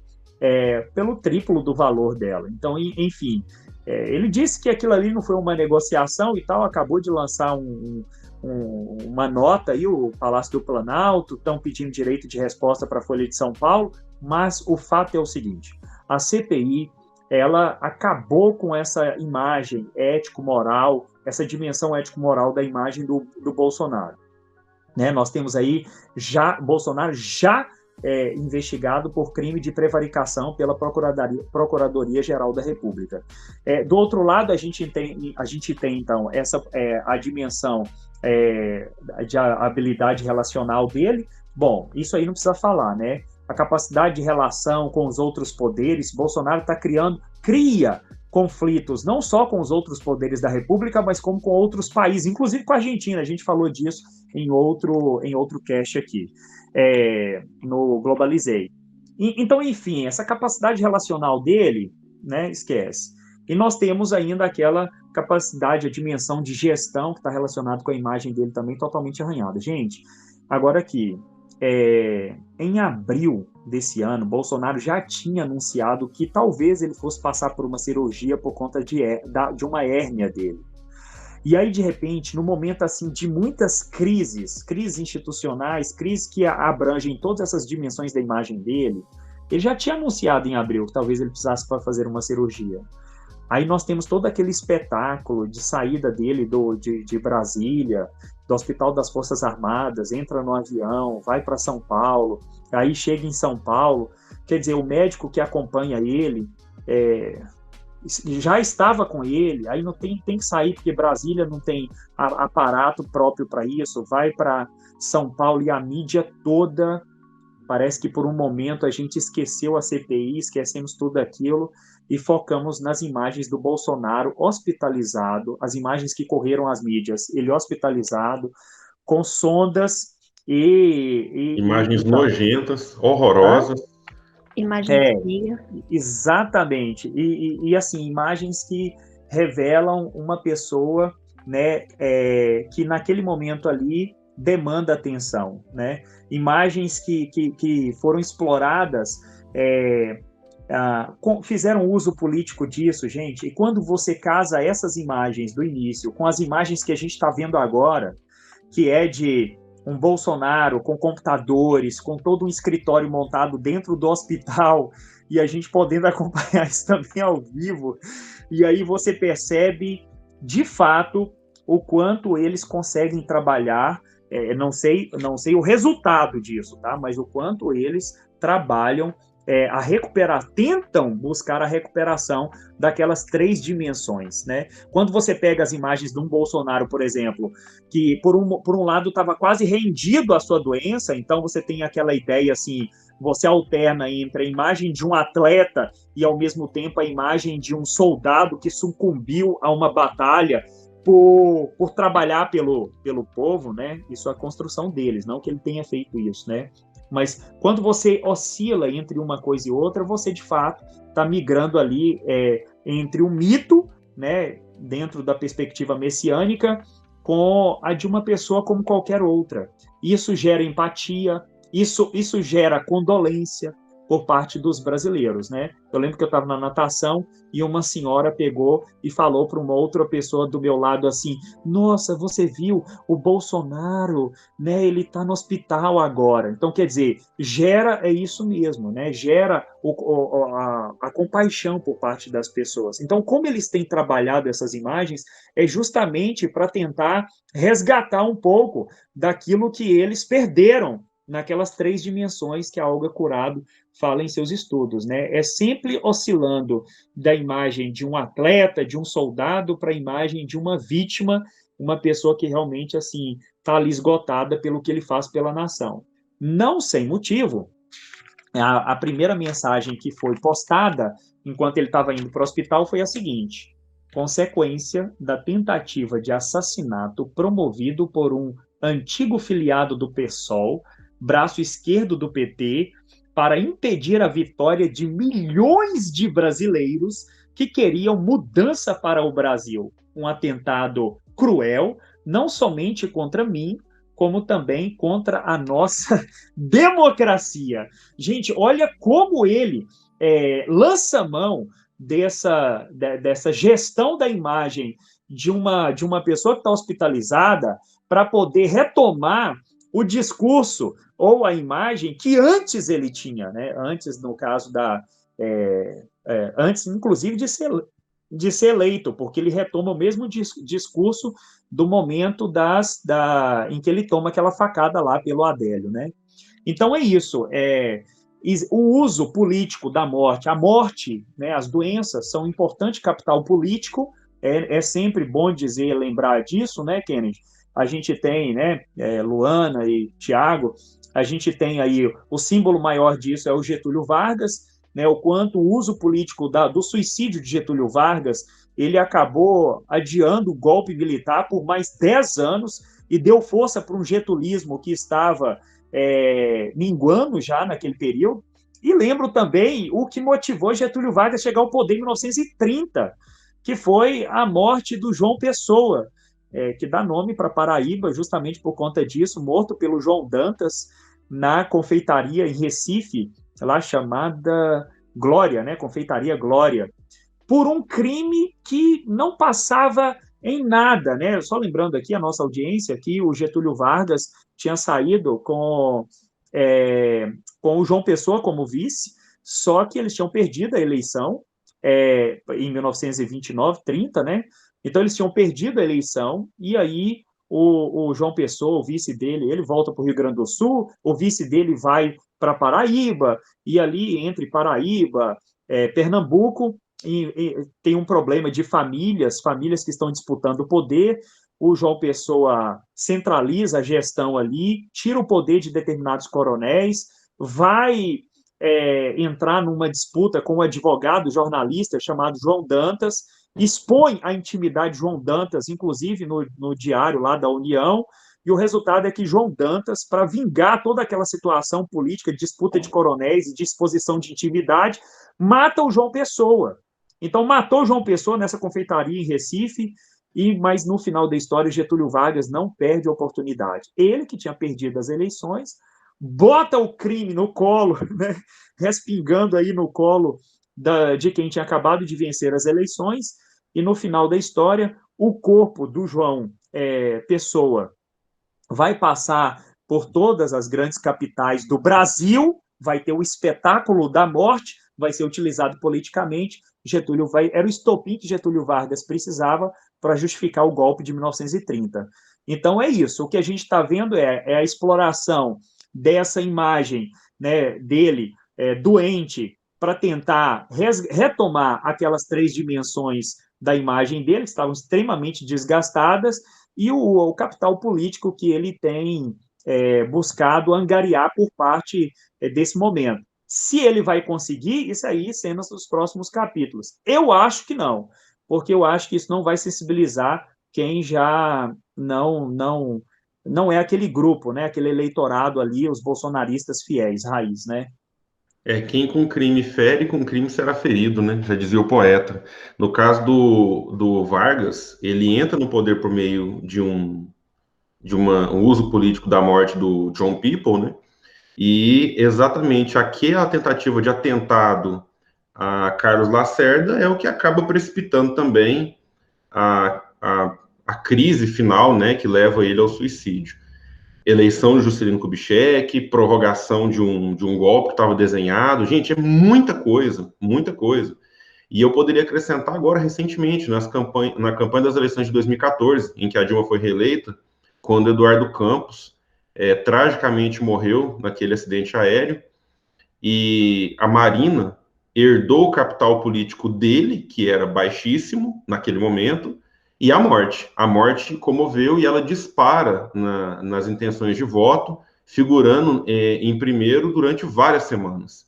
pelo triplo do valor dela. Então, enfim, ele disse que aquilo ali não foi uma negociação e tal, acabou de lançar uma nota aí, o Palácio do Planalto, estão pedindo direito de resposta para a Folha de São Paulo, mas o fato é o seguinte: a CPI, ela acabou com essa imagem ético-moral, essa dimensão ético-moral da imagem do Bolsonaro. Né? Nós temos aí Bolsonaro já investigado por crime de prevaricação pela Procuradoria-Geral da República. Do outro lado, a gente tem então, a dimensão de habilidade relacional dele. Bom, isso aí não precisa falar, né? A capacidade de relação com os outros poderes. Bolsonaro cria conflitos não só com os outros poderes da República, mas como com outros países, inclusive com a Argentina. A gente falou disso em outro cast aqui, no Globalizei. Então, enfim, essa capacidade relacional dele, né, esquece. E nós temos ainda aquela capacidade, a dimensão de gestão que está relacionada com a imagem dele também totalmente arranhada. Gente, agora aqui, em abril desse ano, Bolsonaro já tinha anunciado que talvez ele fosse passar por uma cirurgia por conta de uma hérnia dele. E aí, de repente, no momento assim de muitas crises institucionais, crises que abrangem todas essas dimensões da imagem dele, ele já tinha anunciado em abril que talvez ele precisasse fazer uma cirurgia. Aí nós temos todo aquele espetáculo de saída dele de Brasília, do Hospital das Forças Armadas, entra no avião, vai para São Paulo, aí chega em São Paulo, quer dizer, o médico que acompanha ele já estava com ele, aí não tem que sair porque Brasília não tem aparato próprio para isso, vai para São Paulo e a mídia toda, parece que por um momento a gente esqueceu a CPI, esquecemos tudo aquilo e focamos nas imagens do Bolsonaro hospitalizado, as imagens que correram às mídias, ele hospitalizado, com sondas imagens nojentas, horrorosas. Imagem fria. Exatamente. E assim, imagens que revelam uma pessoa, né, que naquele momento ali demanda atenção, né? Imagens que foram exploradas, fizeram uso político disso, gente. E quando você casa essas imagens do início com as imagens que a gente está vendo agora, que é de um Bolsonaro com computadores, com todo um escritório montado dentro do hospital, e a gente podendo acompanhar isso também ao vivo, e aí você percebe, de fato, o quanto eles conseguem trabalhar, não sei o resultado disso, tá? Mas o quanto eles trabalham tentam buscar a recuperação daquelas 3 dimensões, né? Quando você pega as imagens de um Bolsonaro, por exemplo, que por um lado estava quase rendido à sua doença, então você tem aquela ideia assim, você alterna entre a imagem de um atleta e ao mesmo tempo a imagem de um soldado que sucumbiu a uma batalha por trabalhar pelo povo, né? Isso é a construção deles, não que ele tenha feito isso, né? Mas quando você oscila entre uma coisa e outra, você de fato está migrando ali entre o mito, né, dentro da perspectiva messiânica, com a de uma pessoa como qualquer outra. Isso gera empatia, isso gera condolência por parte dos brasileiros, né? Eu lembro que eu estava na natação e uma senhora pegou e falou para uma outra pessoa do meu lado assim: nossa, você viu o Bolsonaro, né? Ele está no hospital agora. Então, quer dizer, é isso mesmo, né? Gera a compaixão por parte das pessoas. Então, como eles têm trabalhado essas imagens, é justamente para tentar resgatar um pouco daquilo que eles perderam naquelas 3 dimensões que a Olga Curado fala em seus estudos, né? É sempre oscilando da imagem de um atleta, de um soldado, para a imagem de uma vítima, uma pessoa que realmente, assim, está ali esgotada pelo que ele faz pela nação. Não sem motivo, a primeira mensagem que foi postada enquanto ele estava indo para o hospital foi a seguinte: consequência da tentativa de assassinato promovido por um antigo filiado do PSOL, braço esquerdo do PT, para impedir a vitória de milhões de brasileiros que queriam mudança para o Brasil. Um atentado cruel, não somente contra mim, como também contra a nossa democracia. Gente, olha como ele lança mão dessa gestão da imagem de uma pessoa que está hospitalizada para poder retomar o discurso ou a imagem que antes ele tinha, né? Antes, no caso antes, inclusive, de ser eleito, porque ele retoma o mesmo discurso do momento em que ele toma aquela facada lá pelo Adélio, né? Então é isso. O uso político da morte, a morte, né, as doenças são importante capital político. É sempre bom lembrar disso, né, Kennedy? A gente tem, né, Luana e Tiago, a gente tem aí o símbolo maior disso é o Getúlio Vargas, né, o quanto o uso político do suicídio de Getúlio Vargas, ele acabou adiando o golpe militar por mais 10 anos e deu força para um getulismo que estava minguando já naquele período. E lembro também o que motivou Getúlio Vargas a chegar ao poder em 1930, que foi a morte do João Pessoa, que dá nome para Paraíba justamente por conta disso, morto pelo João Dantas na confeitaria em Recife, lá chamada Glória, né? Confeitaria Glória, por um crime que não passava em nada, né? Só lembrando aqui a nossa audiência que o Getúlio Vargas tinha saído com o João Pessoa como vice, só que eles tinham perdido a eleição em 1929, 30, né? Então eles tinham perdido a eleição e aí o João Pessoa, o vice dele, ele volta para o Rio Grande do Sul, o vice dele vai para Paraíba e ali entre Paraíba, Pernambuco, tem um problema de famílias que estão disputando o poder. O João Pessoa centraliza a gestão ali, tira o poder de determinados coronéis, vai entrar numa disputa com um advogado jornalista chamado João Dantas, expõe a intimidade de João Dantas, inclusive no diário lá da União, e o resultado é que João Dantas, para vingar toda aquela situação política, disputa de coronéis e de exposição de intimidade, mata o João Pessoa. Então, matou João Pessoa nessa confeitaria em Recife, mas no final da história, Getúlio Vargas não perde a oportunidade. Ele, que tinha perdido as eleições, bota o crime no colo, né, respingando aí no colo de quem tinha acabado de vencer as eleições, e no final da história, o corpo do João Pessoa vai passar por todas as grandes capitais do Brasil, vai ter o espetáculo da morte, vai ser utilizado politicamente. Era o estopim que Getúlio Vargas precisava para justificar o golpe de 1930. Então é isso. O que a gente está vendo é a exploração dessa imagem, né, dele doente para tentar retomar aquelas 3 dimensões da imagem dele, que estavam extremamente desgastadas, e o capital político que ele tem buscado angariar por parte desse momento. Se ele vai conseguir, isso aí cenas dos próximos capítulos. Eu acho que não, porque eu acho que isso não vai sensibilizar quem já não é aquele grupo, né, aquele eleitorado ali, os bolsonaristas fiéis, raiz, né? Quem com crime fere, com crime será ferido, né? Já dizia o poeta. No caso do Vargas, ele entra no poder por meio de um uso político da morte do John People, né? E exatamente aquela tentativa de atentado a Carlos Lacerda é o que acaba precipitando também a crise final, né, que leva ele ao suicídio. Eleição de Juscelino Kubitschek, prorrogação de um golpe que estava desenhado. Gente, é muita coisa, muita coisa. E eu poderia acrescentar agora, recentemente, na campanha das eleições de 2014, em que a Dilma foi reeleita, quando Eduardo Campos tragicamente morreu naquele acidente aéreo, e a Marina herdou o capital político dele, que era baixíssimo naquele momento, e a morte comoveu e ela dispara nas intenções de voto, figurando em primeiro durante várias semanas.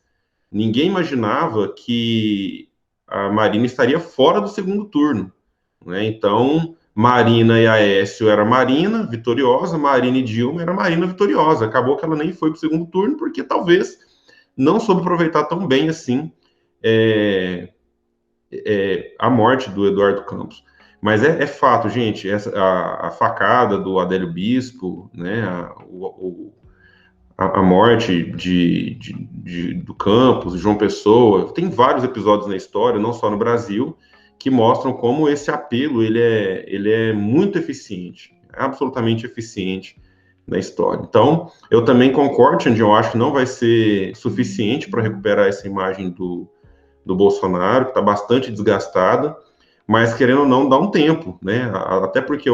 Ninguém imaginava que a Marina estaria fora do segundo turno, né? Então, Marina e Aécio era Marina, vitoriosa, Marina e Dilma era Marina, vitoriosa. Acabou que ela nem foi para o segundo turno, porque talvez não soube aproveitar tão bem assim a morte do Eduardo Campos. Mas é fato, gente, a facada do Adélio Bispo, né, a morte do Campos, de João Pessoa, tem vários episódios na história, não só no Brasil, que mostram como esse apelo ele é muito eficiente, absolutamente eficiente na história. Então, eu também concordo, Xande, eu acho que não vai ser suficiente para recuperar essa imagem do Bolsonaro, que está bastante desgastada, mas querendo ou não, dá um tempo, né? Até porque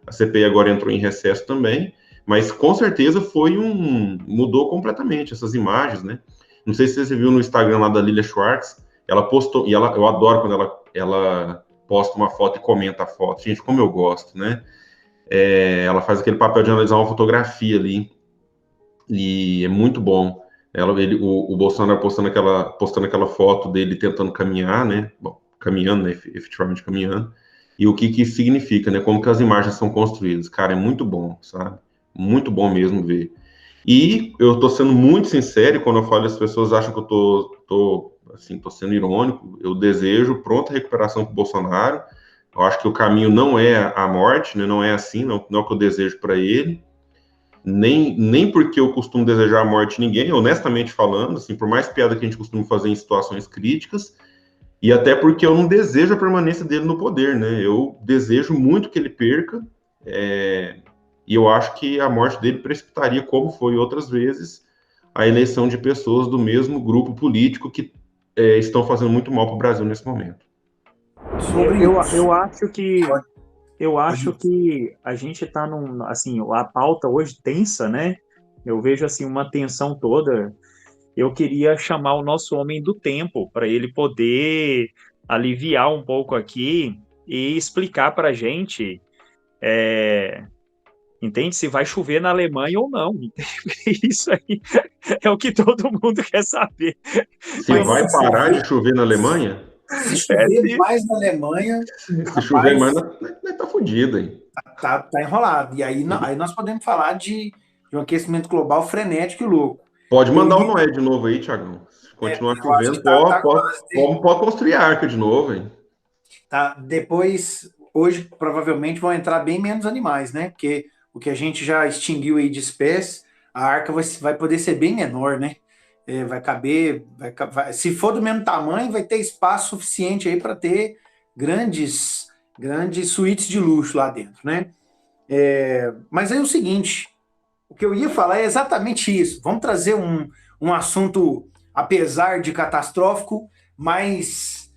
a CPI agora entrou em recesso também, mas com certeza mudou completamente essas imagens, né? Não sei se você viu no Instagram lá da Lilia Schwartz, ela postou, e eu adoro quando ela posta uma foto e comenta a foto. Gente, como eu gosto, né? Ela faz aquele papel de analisar uma fotografia ali, e é muito bom. O Bolsonaro postando aquela foto dele tentando caminhar, né? Bom, caminhando, né? Efetivamente caminhando. E o que isso significa, né? Como que as imagens são construídas. Cara, é muito bom, sabe? Muito bom mesmo ver. E eu estou sendo muito sincero, quando eu falo, as pessoas acham que eu tô sendo irônico. Eu desejo pronta recuperação para o Bolsonaro. Eu acho que o caminho não é a morte, né? Não é assim, não é o que eu desejo para ele. Nem porque eu costumo desejar a morte de ninguém, honestamente falando, assim, por mais piada que a gente costuma fazer em situações críticas, e até porque eu não desejo a permanência dele no poder, né? Eu desejo muito que ele perca, e eu acho que a morte dele precipitaria, como foi outras vezes, a eleição de pessoas do mesmo grupo político que estão fazendo muito mal para o Brasil nesse momento. Eu acho que a gente está assim, a pauta hoje tensa, né? Eu vejo assim uma tensão toda. Eu queria chamar o nosso homem do tempo para ele poder aliviar um pouco aqui e explicar para a gente, entende? Se vai chover na Alemanha ou não. Isso aí é o que todo mundo quer saber. Se vai parar de chover na Alemanha? Se chover mais na Alemanha, se chover mais, tá fodido, hein? Tá enrolado. E aí nós podemos falar de um aquecimento global frenético e louco. Pode mandar o Noé de novo aí, Thiagão. Se continuar chovendo, pode construir a arca de novo, hein? Tá, depois, hoje, provavelmente vão entrar bem menos animais, né? Porque o que a gente já extinguiu aí de espécies, a arca vai poder ser bem menor, né? Vai caber, se for do mesmo tamanho, vai ter espaço suficiente aí para ter grandes suítes de luxo lá dentro, né? Mas aí é o seguinte, o que eu ia falar é exatamente isso. Vamos trazer um assunto, apesar de catastrófico, mais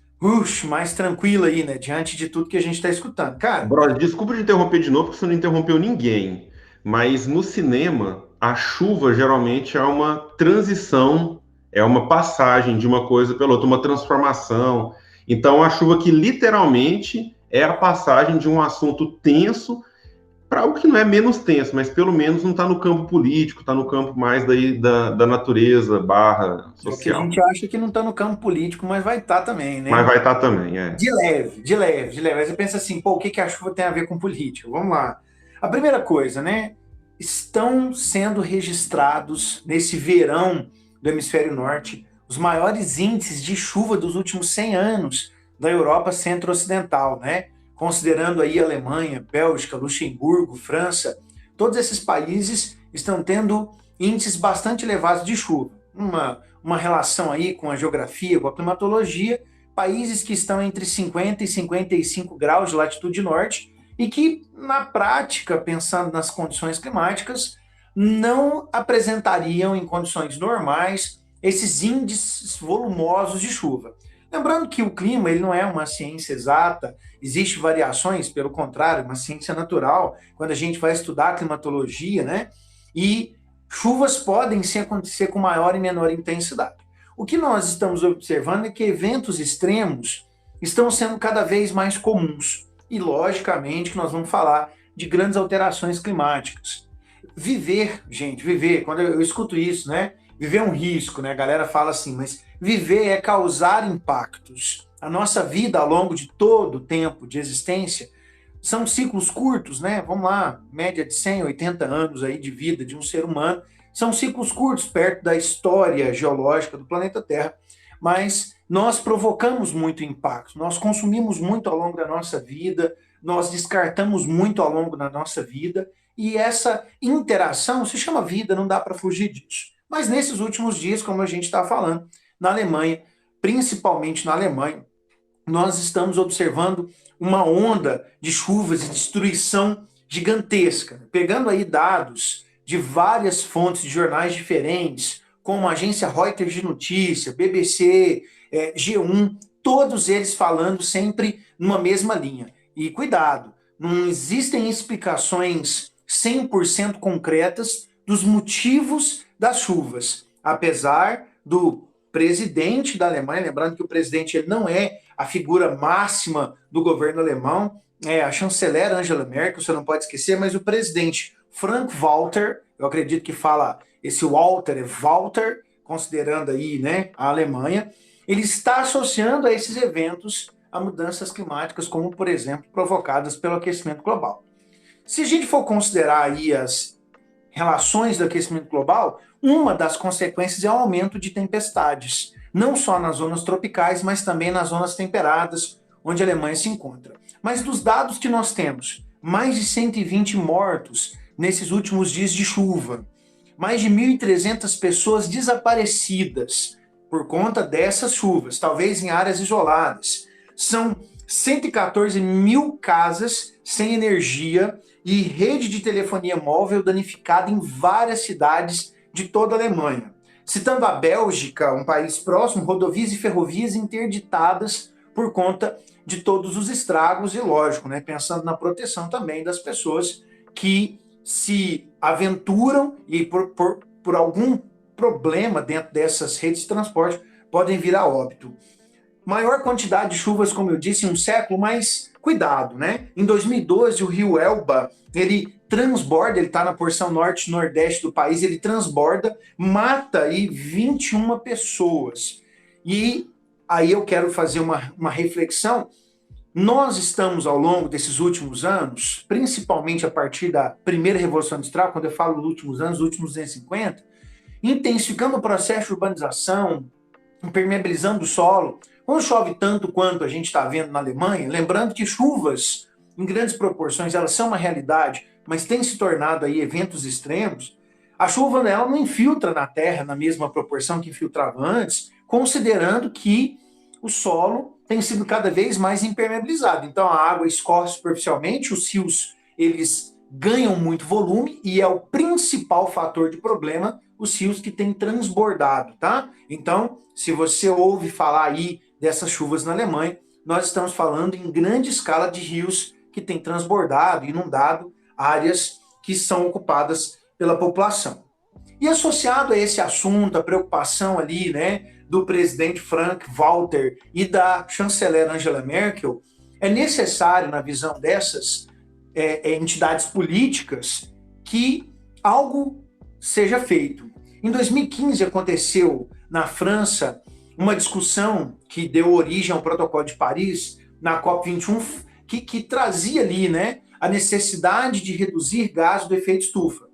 tranquilo aí, né? Diante de tudo que a gente está escutando. Cara, Brother, desculpa te interromper de novo, porque você não interrompeu ninguém. Mas no cinema, a chuva geralmente é uma transição, é uma passagem de uma coisa pela outra, uma transformação. Então, a chuva que literalmente é a passagem de um assunto tenso para algo que não é menos tenso, mas pelo menos não está no campo político, está no campo mais da natureza / social. O que a gente acha que não está no campo político, mas vai estar também, né? Mas vai estar também, De leve. Aí você pensa assim, o que a chuva tem a ver com política? Vamos lá. A primeira coisa, né? Estão sendo registrados nesse verão do hemisfério norte os maiores índices de chuva dos últimos 100 anos da Europa centro-ocidental, né? Considerando aí Alemanha, Bélgica, Luxemburgo, França, todos esses países estão tendo índices bastante elevados de chuva. Uma relação aí com a geografia, com a climatologia, países que estão entre 50 e 55 graus de latitude norte e que, na prática, pensando nas condições climáticas, não apresentariam em condições normais esses índices volumosos de chuva. Lembrando que o clima ele não é uma ciência exata, existem variações, pelo contrário, uma ciência natural, quando a gente vai estudar a climatologia, né? E chuvas podem acontecer com maior e menor intensidade. O que nós estamos observando é que eventos extremos estão sendo cada vez mais comuns. E, logicamente, que nós vamos falar de grandes alterações climáticas. Viver, quando eu escuto isso, né? Viver é um risco, né? A galera fala assim, mas viver é causar impactos. A nossa vida ao longo de todo o tempo de existência são ciclos curtos, né? Vamos lá, média de 180 anos aí de vida de um ser humano. São ciclos curtos perto da história geológica do planeta Terra, mas nós provocamos muito impacto, nós consumimos muito ao longo da nossa vida, nós descartamos muito ao longo da nossa vida, e essa interação se chama vida, não dá para fugir disso. Mas nesses últimos dias, como a gente está falando, na Alemanha, principalmente na Alemanha, nós estamos observando uma onda de chuvas e destruição gigantesca. Pegando aí dados de várias fontes de jornais diferentes, como a agência Reuters de notícia, BBC, G1, todos eles falando sempre numa mesma linha. E cuidado, não existem explicações 100% concretas dos motivos das chuvas, apesar do presidente da Alemanha, lembrando que o presidente ele não é a figura máxima do governo alemão, é a chanceler Angela Merkel, você não pode esquecer, mas o presidente Frank-Walter, eu acredito que fala, esse Walter é Walter, considerando aí, né, a Alemanha, ele está associando a esses eventos a mudanças climáticas, como, por exemplo, provocadas pelo aquecimento global. Se a gente for considerar aí as relações do aquecimento global, uma das consequências é o aumento de tempestades, não só nas zonas tropicais, mas também nas zonas temperadas, onde a Alemanha se encontra. Mas dos dados que nós temos, mais de 120 mortos nesses últimos dias de chuva, mais de 1.300 pessoas desaparecidas por conta dessas chuvas, talvez em áreas isoladas. São 114 mil casas sem energia e rede de telefonia móvel danificada em várias cidades de toda a Alemanha. Citando a Bélgica, um país próximo, rodovias e ferrovias interditadas por conta de todos os estragos e, lógico, né, pensando na proteção também das pessoas que se aventuram e por algum problema dentro dessas redes de transporte podem vir a óbito. Maior quantidade de chuvas, como eu disse, em um século, mas cuidado, né? Em 2012, o rio Elba, ele transborda, ele está na porção norte e nordeste do país, ele transborda, mata aí 21 pessoas. E aí eu quero fazer uma reflexão. Nós estamos, ao longo desses últimos anos, principalmente a partir da primeira Revolução Industrial, quando eu falo dos últimos anos, dos últimos 250, intensificando o processo de urbanização, impermeabilizando o solo. Quando chove tanto quanto a gente está vendo na Alemanha, lembrando que chuvas em grandes proporções, elas são uma realidade, mas têm se tornado aí eventos extremos, a chuva ela não infiltra na terra na mesma proporção que infiltrava antes, considerando que o solo tem sido cada vez mais impermeabilizado. Então a água escorre superficialmente, os rios eles ganham muito volume e é o principal fator de problema, os rios que têm transbordado, tá? Então, se você ouve falar aí dessas chuvas na Alemanha, nós estamos falando em grande escala de rios que têm transbordado, inundado áreas que são ocupadas pela população. E associado a esse assunto, a preocupação ali, né, do presidente Frank-Walter e da chanceler Angela Merkel, é necessário, na visão dessas entidades políticas, que algo seja feito. Em 2015 aconteceu na França uma discussão que deu origem ao Protocolo de Paris, na COP21, que trazia ali, né, a necessidade de reduzir gases do efeito estufa.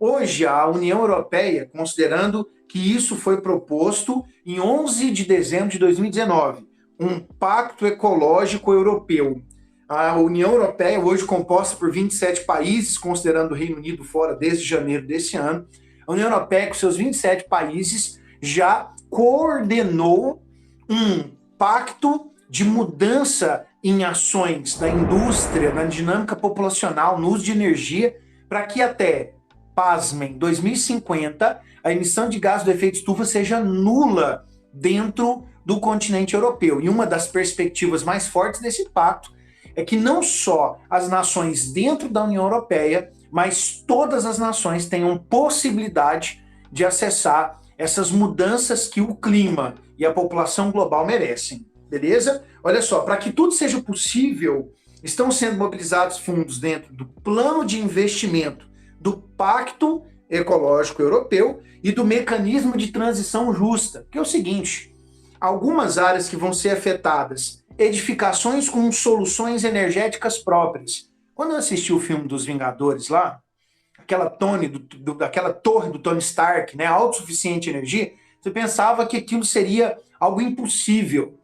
Hoje, a União Europeia, considerando que isso foi proposto em 11 de dezembro de 2019, um pacto ecológico europeu. A União Europeia, hoje composta por 27 países, considerando o Reino Unido fora desde janeiro desse ano, a União Europeia, com seus 27 países, já coordenou um pacto de mudança em ações da indústria, na dinâmica populacional, no uso de energia, para que até, pasmem, 2050, a emissão de gases do efeito estufa seja nula dentro do continente europeu. E uma das perspectivas mais fortes desse pacto é que não só as nações dentro da União Europeia, mas todas as nações tenham possibilidade de acessar essas mudanças que o clima e a população global merecem. Beleza? Olha só, para que tudo seja possível, estão sendo mobilizados fundos dentro do plano de investimento do Pacto Ecológico Europeu e do Mecanismo de Transição Justa, que é o seguinte: algumas áreas que vão ser afetadas, edificações com soluções energéticas próprias. Quando eu assisti o filme dos Vingadores lá, aquela torre do Tony Stark, né, autossuficiente energia, você pensava que aquilo seria algo impossível.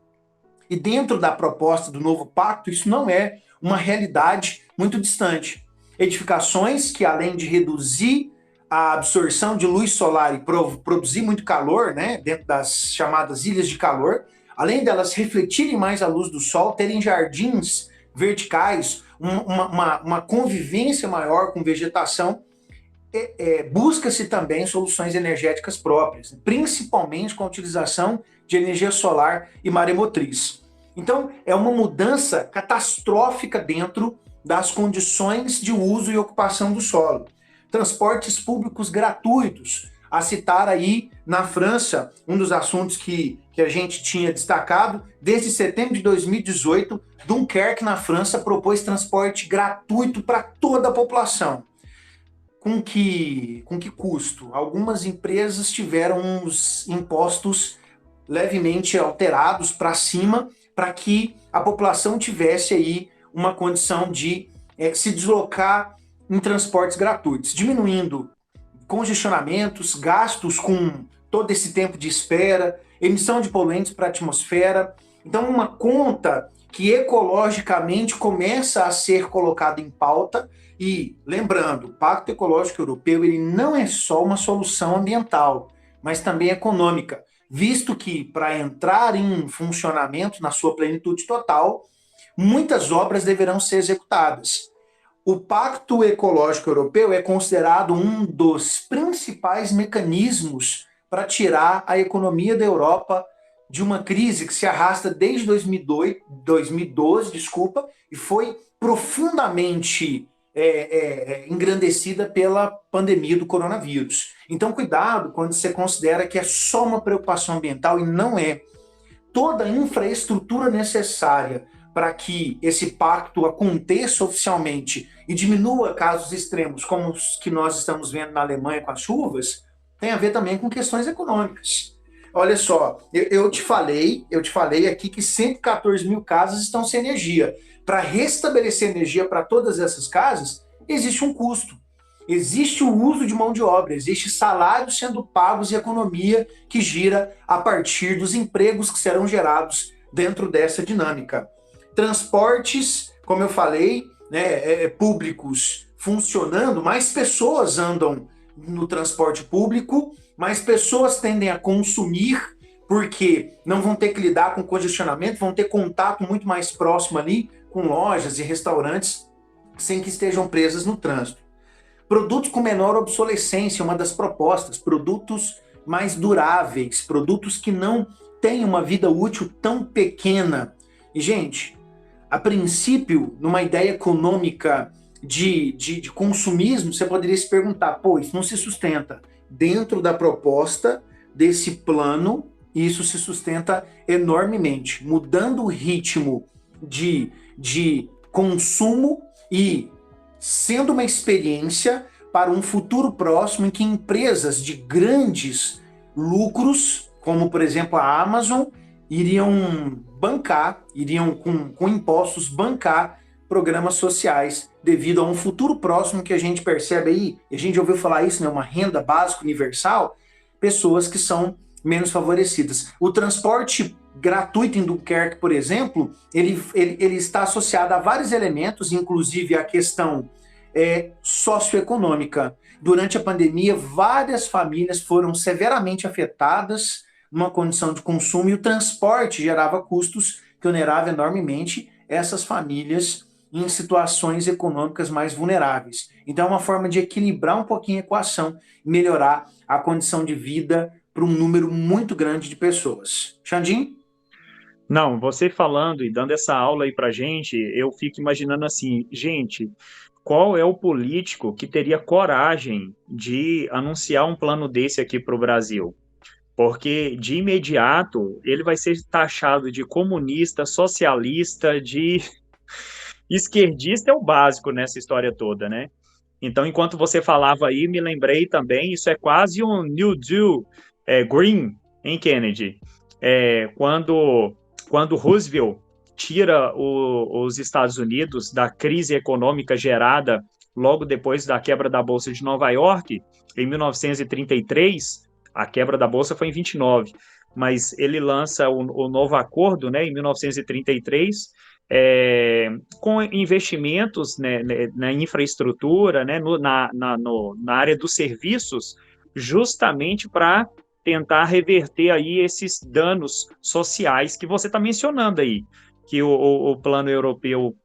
E dentro da proposta do novo pacto, isso não é uma realidade muito distante. Edificações que, além de reduzir a absorção de luz solar e produzir muito calor, né, dentro das chamadas ilhas de calor, além delas refletirem mais a luz do sol, terem jardins verticais, uma convivência maior com vegetação, busca-se também soluções energéticas próprias, principalmente com a utilização de energia solar e maremotriz. Então, é uma mudança catastrófica dentro das condições de uso e ocupação do solo. Transportes públicos gratuitos. A citar aí, na França, um dos assuntos que a gente tinha destacado, desde setembro de 2018, Dunkerque, na França, propôs transporte gratuito para toda a população. Com que custo? Algumas empresas tiveram os impostos levemente alterados para cima, para que a população tivesse aí uma condição de se deslocar em transportes gratuitos, diminuindo congestionamentos, gastos com todo esse tempo de espera, emissão de poluentes para a atmosfera. Então, uma conta que ecologicamente começa a ser colocada em pauta. E, lembrando, o Pacto Ecológico Europeu ele não é só uma solução ambiental, mas também econômica, visto que, para entrar em funcionamento na sua plenitude total, muitas obras deverão ser executadas. O Pacto Ecológico Europeu é considerado um dos principais mecanismos para tirar a economia da Europa de uma crise que se arrasta desde 2012, e foi profundamente engrandecida pela pandemia do coronavírus. Então, cuidado quando você considera que é só uma preocupação ambiental, e não é. Toda a infraestrutura necessária para que esse pacto aconteça oficialmente e diminua casos extremos, como os que nós estamos vendo na Alemanha com as chuvas, tem a ver também com questões econômicas. Olha só, eu te falei aqui que 114 mil casas estão sem energia. Para restabelecer energia para todas essas casas, existe um custo. Existe o uso de mão de obra, existe salários sendo pagos e economia que gira a partir dos empregos que serão gerados dentro dessa dinâmica. Transportes, como eu falei, né, públicos funcionando, mais pessoas andam no transporte público, mais pessoas tendem a consumir, porque não vão ter que lidar com congestionamento, vão ter contato muito mais próximo ali com lojas e restaurantes, sem que estejam presas no trânsito. Produtos com menor obsolescência, uma das propostas, produtos mais duráveis, produtos que não têm uma vida útil tão pequena. E, gente, a princípio, numa ideia econômica de consumismo, você poderia se perguntar, pô, isso não se sustenta. Dentro da proposta desse plano, isso se sustenta enormemente, mudando o ritmo de consumo e sendo uma experiência para um futuro próximo em que empresas de grandes lucros, como por exemplo a Amazon, iriam com impostos bancar programas sociais devido a um futuro próximo que a gente percebe aí, e a gente ouviu falar isso, né, uma renda básica universal, pessoas que são menos favorecidas. O transporte gratuito em Dunkerque, por exemplo, ele está associado a vários elementos, inclusive a questão socioeconômica. Durante a pandemia, várias famílias foram severamente afetadas numa condição de consumo, e o transporte gerava custos que oneravam enormemente essas famílias em situações econômicas mais vulneráveis. Então é uma forma de equilibrar um pouquinho a equação e melhorar a condição de vida para um número muito grande de pessoas. Xandinho? Não, você falando e dando essa aula aí pra gente, eu fico imaginando assim, gente, qual é o político que teria coragem de anunciar um plano desse aqui para o Brasil? Porque de imediato ele vai ser taxado de comunista, socialista, de esquerdista, é o básico nessa história toda, né? Então, enquanto você falava aí, me lembrei também, isso é quase um New Deal Green, em Kennedy. Quando Roosevelt tira os Estados Unidos da crise econômica gerada logo depois da quebra da Bolsa de Nova York, em 1933, a quebra da Bolsa foi em 29, mas ele lança o novo acordo, né, em 1933, com investimentos, né, na infraestrutura, né, na área dos serviços, justamente para tentar reverter aí esses danos sociais que você está mencionando aí, que o plano europeu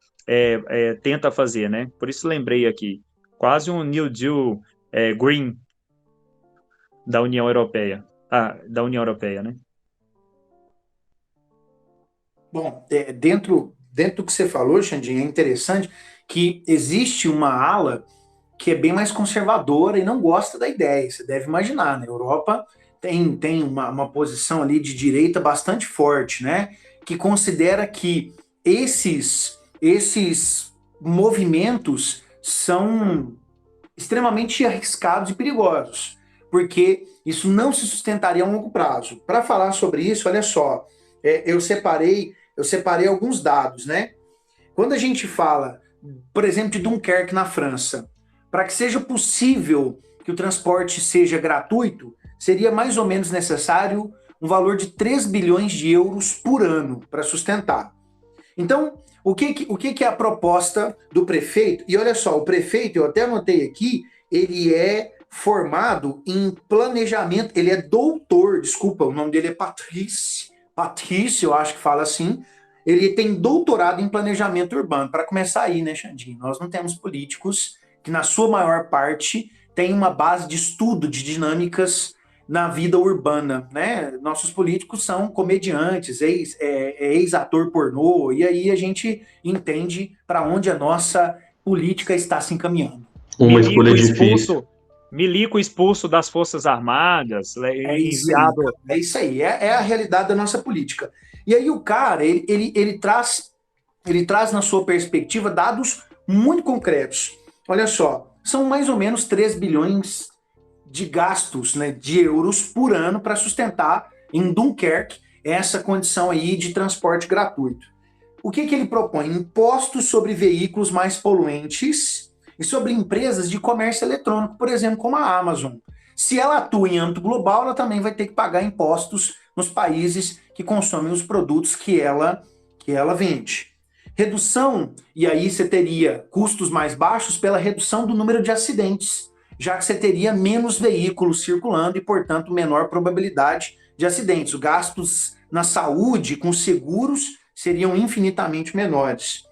tenta fazer, né? Por isso lembrei aqui, quase um New Deal Green da União Europeia. Da União Europeia, né? Bom, dentro do que você falou, Xandinho, é interessante que existe uma ala que é bem mais conservadora e não gosta da ideia. Você deve imaginar, né? A Europa tem uma posição ali de direita bastante forte, né? Que considera que esses movimentos são extremamente arriscados e perigosos, porque isso não se sustentaria a longo prazo. Para falar sobre isso, olha só, eu separei alguns dados, né? Quando a gente fala, por exemplo, de Dunkerque na França, para que seja possível que que o transporte seja gratuito, seria mais ou menos necessário um valor de 3 bilhões de euros por ano para sustentar. Então, o que é a proposta do prefeito? E olha só, o prefeito, eu até anotei aqui, ele é formado em planejamento, ele é doutor, desculpa, o nome dele é Patrício, eu acho que fala assim, ele tem doutorado em planejamento urbano. Para começar aí, né, Xandinho? Nós não temos políticos que, na sua maior parte, têm uma base de estudo de dinâmicas na vida urbana, né? Nossos políticos são comediantes, ex-ator pornô, e aí a gente entende para onde a nossa política está se encaminhando. Uma escolha difícil. Milico expulso das Forças Armadas, enviado... É isso aí, é a realidade da nossa política. E aí o cara, ele traz na sua perspectiva dados muito concretos. Olha só, são mais ou menos 3 bilhões de gastos, né, de euros por ano para sustentar em Dunkerque essa condição aí de transporte gratuito. O que ele propõe? Impostos sobre veículos mais poluentes e sobre empresas de comércio eletrônico, por exemplo, como a Amazon. Se ela atua em âmbito global, ela também vai ter que pagar impostos nos países que consomem os produtos que ela vende. Redução, e aí você teria custos mais baixos pela redução do número de acidentes, já que você teria menos veículos circulando e, portanto, menor probabilidade de acidentes. Os gastos na saúde com seguros seriam infinitamente menores.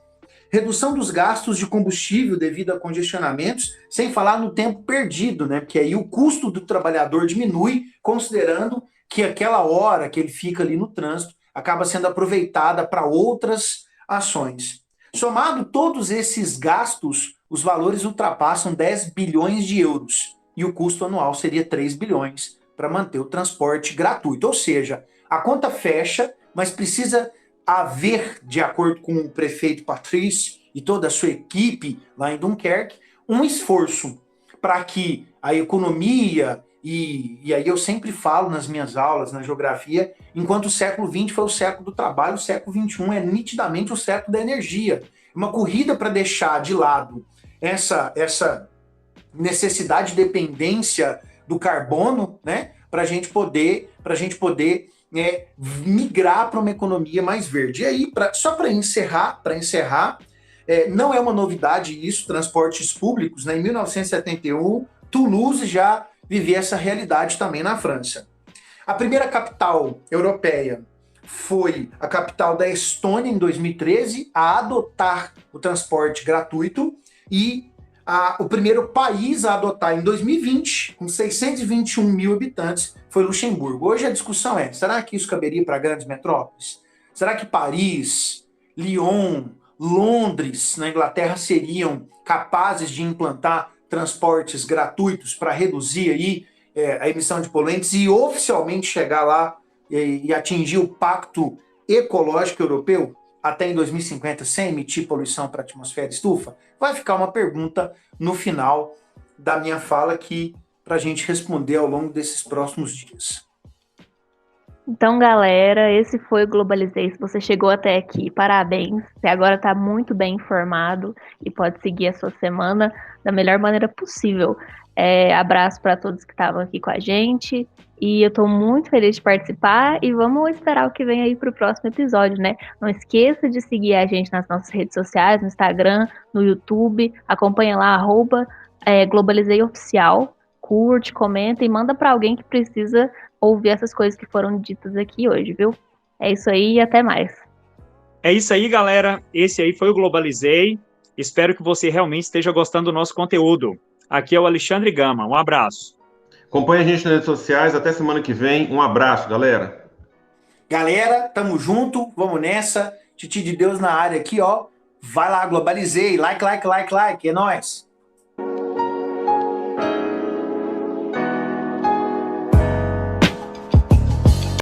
Redução dos gastos de combustível devido a congestionamentos, sem falar no tempo perdido, né? Porque aí o custo do trabalhador diminui, considerando que aquela hora que ele fica ali no trânsito acaba sendo aproveitada para outras ações. Somado todos esses gastos, os valores ultrapassam 10 bilhões de euros e o custo anual seria 3 bilhões para manter o transporte gratuito. Ou seja, a conta fecha, mas precisa haver, de acordo com o prefeito Patrício e toda a sua equipe lá em Dunkerque, um esforço para que a economia, e aí eu sempre falo nas minhas aulas, na geografia, enquanto o século XX foi o século do trabalho, o século XXI é nitidamente o século da energia. Uma corrida para deixar de lado essa necessidade de dependência do carbono, né, para a gente poder migrar para uma economia mais verde. E aí, só para encerrar, não é uma novidade isso, transportes públicos, né? Em 1971, Toulouse já vivia essa realidade também na França. A primeira capital europeia foi a capital da Estônia, em 2013, a adotar o transporte gratuito, e o primeiro país a adotar em 2020, com 621 mil habitantes, foi Luxemburgo. Hoje a discussão é, será que isso caberia para grandes metrópoles? Será que Paris, Lyon, Londres, na Inglaterra, seriam capazes de implantar transportes gratuitos para reduzir aí a emissão de poluentes e oficialmente chegar lá e atingir o Pacto Ecológico Europeu até em 2050 sem emitir poluição para a atmosfera estufa? Vai ficar uma pergunta no final da minha fala aqui para a gente responder ao longo desses próximos dias. Então, galera, esse foi o Globalizei. Se você chegou até aqui, parabéns. Você agora está muito bem informado e pode seguir a sua semana da melhor maneira possível. Abraço para todos que estavam aqui com a gente. E eu estou muito feliz de participar e vamos esperar o que vem aí para o próximo episódio, né? Não esqueça de seguir a gente nas nossas redes sociais, no Instagram, no YouTube. Acompanha lá, @GlobalizeiOficial. Curte, comenta e manda para alguém que precisa ouvir essas coisas que foram ditas aqui hoje, viu? É isso aí e até mais. É isso aí, galera. Esse aí foi o Globalizei. Espero que você realmente esteja gostando do nosso conteúdo. Aqui é o Alexandre Gama. Um abraço. Acompanhe a gente nas redes sociais. Até semana que vem. Um abraço, galera. Galera, tamo junto. Vamos nessa. Titi de Deus na área aqui, ó. Vai lá, Globalizei. Like. É nóis.